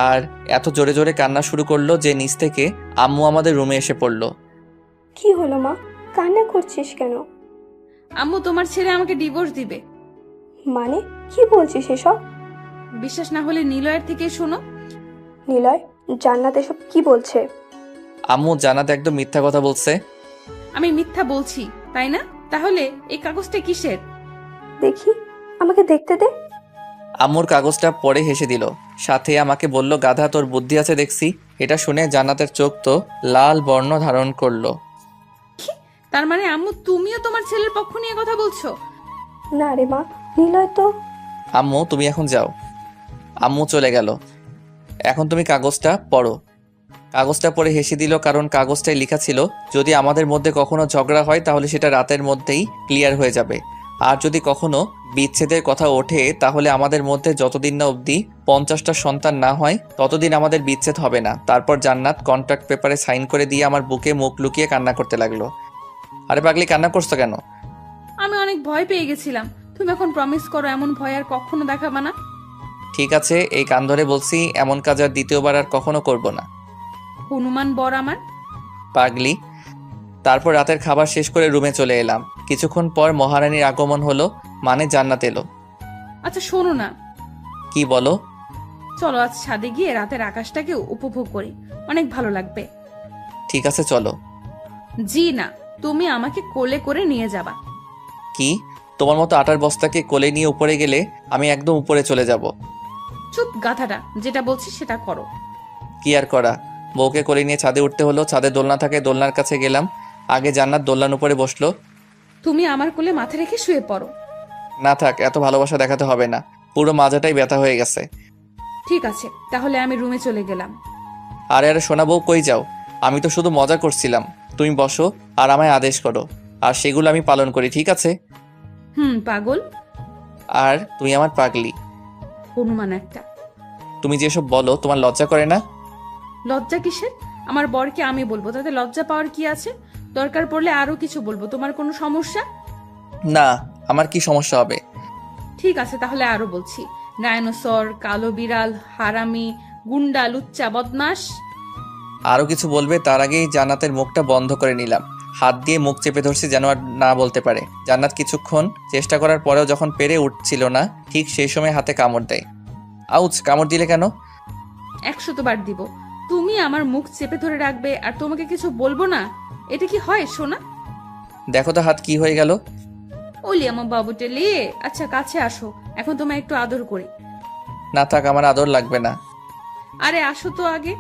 আর এত জোরে জোরে কান্না শুরু করলো যে নিচ থেকে আম্মু আমাদের রুমে এসে পড়ল। কি হলো মা, কান্না করছিস কেন? আম্মু তোমার ছেলে আমাকে ডিভোর্স দিবে। মানে কি বলছিস এসব? বিশ্বাস না হলে নিলয়ের থেকে শোনো। নিলয়, জান্নাত এসব কি বলছে? আম্মু, জান্নাত একদম মিথ্যা কথা বলছে। আমি মিথ্যা বলছি তাই না? তাহলে এই কাগজটা কিসের? দেখি, আমাকে দেখতে দে। আম্মুর কাগজটা পড়ে হেসে দিল, সাথে আমাকে বলল, গাধা, তোর বুদ্ধি আছে দেখছি। এটা শুনে জান্নাতের চোখ তো লাল বর্ণ ধারণ করলো। তার মানে আম্মু তুমিও তোমার ছেলের পক্ষ নিয়ে কথা বলছো? না রে মা, নিলয় তো। আম্মু তুমি এখন যাও। আম্মু চলে গেল। এখন তুমি কাগজটা পড়ো। কাগজটা পড়ে হেসে দিল, কারণ কাগজটায় লেখা ছিল, যদি আমাদের মধ্যে কখনো ঝগড়া হয় তাহলে সেটা রাতের মধ্যেই ক্লিয়ার হয়ে যাবে, আর যদি কখনো বিচ্ছেদের কথা ওঠে তাহলে আমাদের মধ্যে যতদিন না অবধি 50টা সন্তান না হয় ততদিন আমাদের বিচ্ছেদ হবে না। তারপর জান্নাত কন্ট্রাক্ট পেপারে সাইন করে দিয়ে আমার বুকে মুখ লুকিয়ে কান্না করতে লাগলো। আরে পাগলি, কান্না করছো কেন? আমি অনেক ভয় পেয়ে গেছিলাম। তুমি এখন প্রমিস করো এমন ভয় আর কখনো দেখাবা না। ঠিক আছে, এই কান ধরে বলছি, এমন কাজ আর দ্বিতীয়বার আর কখনো করব না। হনুমান বর আমার। পাগলি। তারপর রাতের খাবার শেষ করে রুমে চলে এলাম। কিছুক্ষণ পর মহারানীর আগমন হলো, মানে জান্নাত এলো। আচ্ছা শোনো না। কি বলো? চলো আজ ছাদে গিয়ে রাতের আকাশটাকে উপভোগ করি, অনেক ভালো লাগবে। ঠিক আছে চলো। জি না, তুমি আমাকে কোলে করে নিয়ে যাবা। কি? তোমার মতো আটার বস্তাকে কোলে নিয়ে উপরে গেলে আমি একদম উপরে চলে যাব? চুপ গাধাটা, যেটা বলছি সেটা করো। কি আর করা, বউকে কোলে নিয়ে ছাদে উঠতে হলো। ছাদে দোলনা থাকে, দোলনার কাছে গেলাম। আগে জান্নাত দোলনার উপরে বসলো। তুমি আমার কোলে মাথা রেখে শুয়ে পড়ো। না থাক, এত ভালোবাসা দেখাতে হবে না, পুরো মাজাটাই ব্যথা হয়ে গেছে। ঠিক আছে, তাহলে আমি রুমে চলে গেলাম। আরে আরে সোনা বউ, কই যাও? আমি তো শুধু মজা করছিলাম। তুমি বসো আর আমায় আদেশ করো, আর সেগুলো আমি পালন করি, ঠিক আছে? পাগল। আর তুই আমার পাগলি। হনুমান একটা। তুমি যেসব বলো, তোমার লজ্জা করে না? লজ্জা কিসের? আমার বরকে আমি বলবো, তাতে লজ্জা পাওয়ার কি আছে? দরকার পড়লে আরো কিছু বলবো। তোমার কোনো সমস্যা? না, আমার কি সমস্যা হবে? ঠিক আছে, তাহলে আরো বলছি। ডায়নোসর, কালো বিড়াল, হারামি, গুন্ডা, লুচ্চা, বদমাস। আরও কিছু বলবে তার আগেই জান্নাতের মুখটা বন্ধ করে নিলাম। হাত দিয়ে মুখ চেপে ধরছি যেন আর না বলতে পারে। জান্নাত কিছুক্ষণ চেষ্টা করার পরেও যখন পেরে উঠছিল না, ঠিক সেই সময় হাতে কামড় দেয়। আউচ! কামড় দিলে কেন? 100 বার দিব। তুমি আমার মুখ চেপে ধরে রাখবে আর তোমাকে কিছু বলবো না? এটা কি হয় সোনা? দেখো তো হাত কি হয়ে গেল। ওলি আমার বাবুটেলি। আচ্ছা কাছে আসো, এখন তোমায় একটু আদর করি। না থাক, আমার আদর লাগবে না। আরে আসো তো আগে।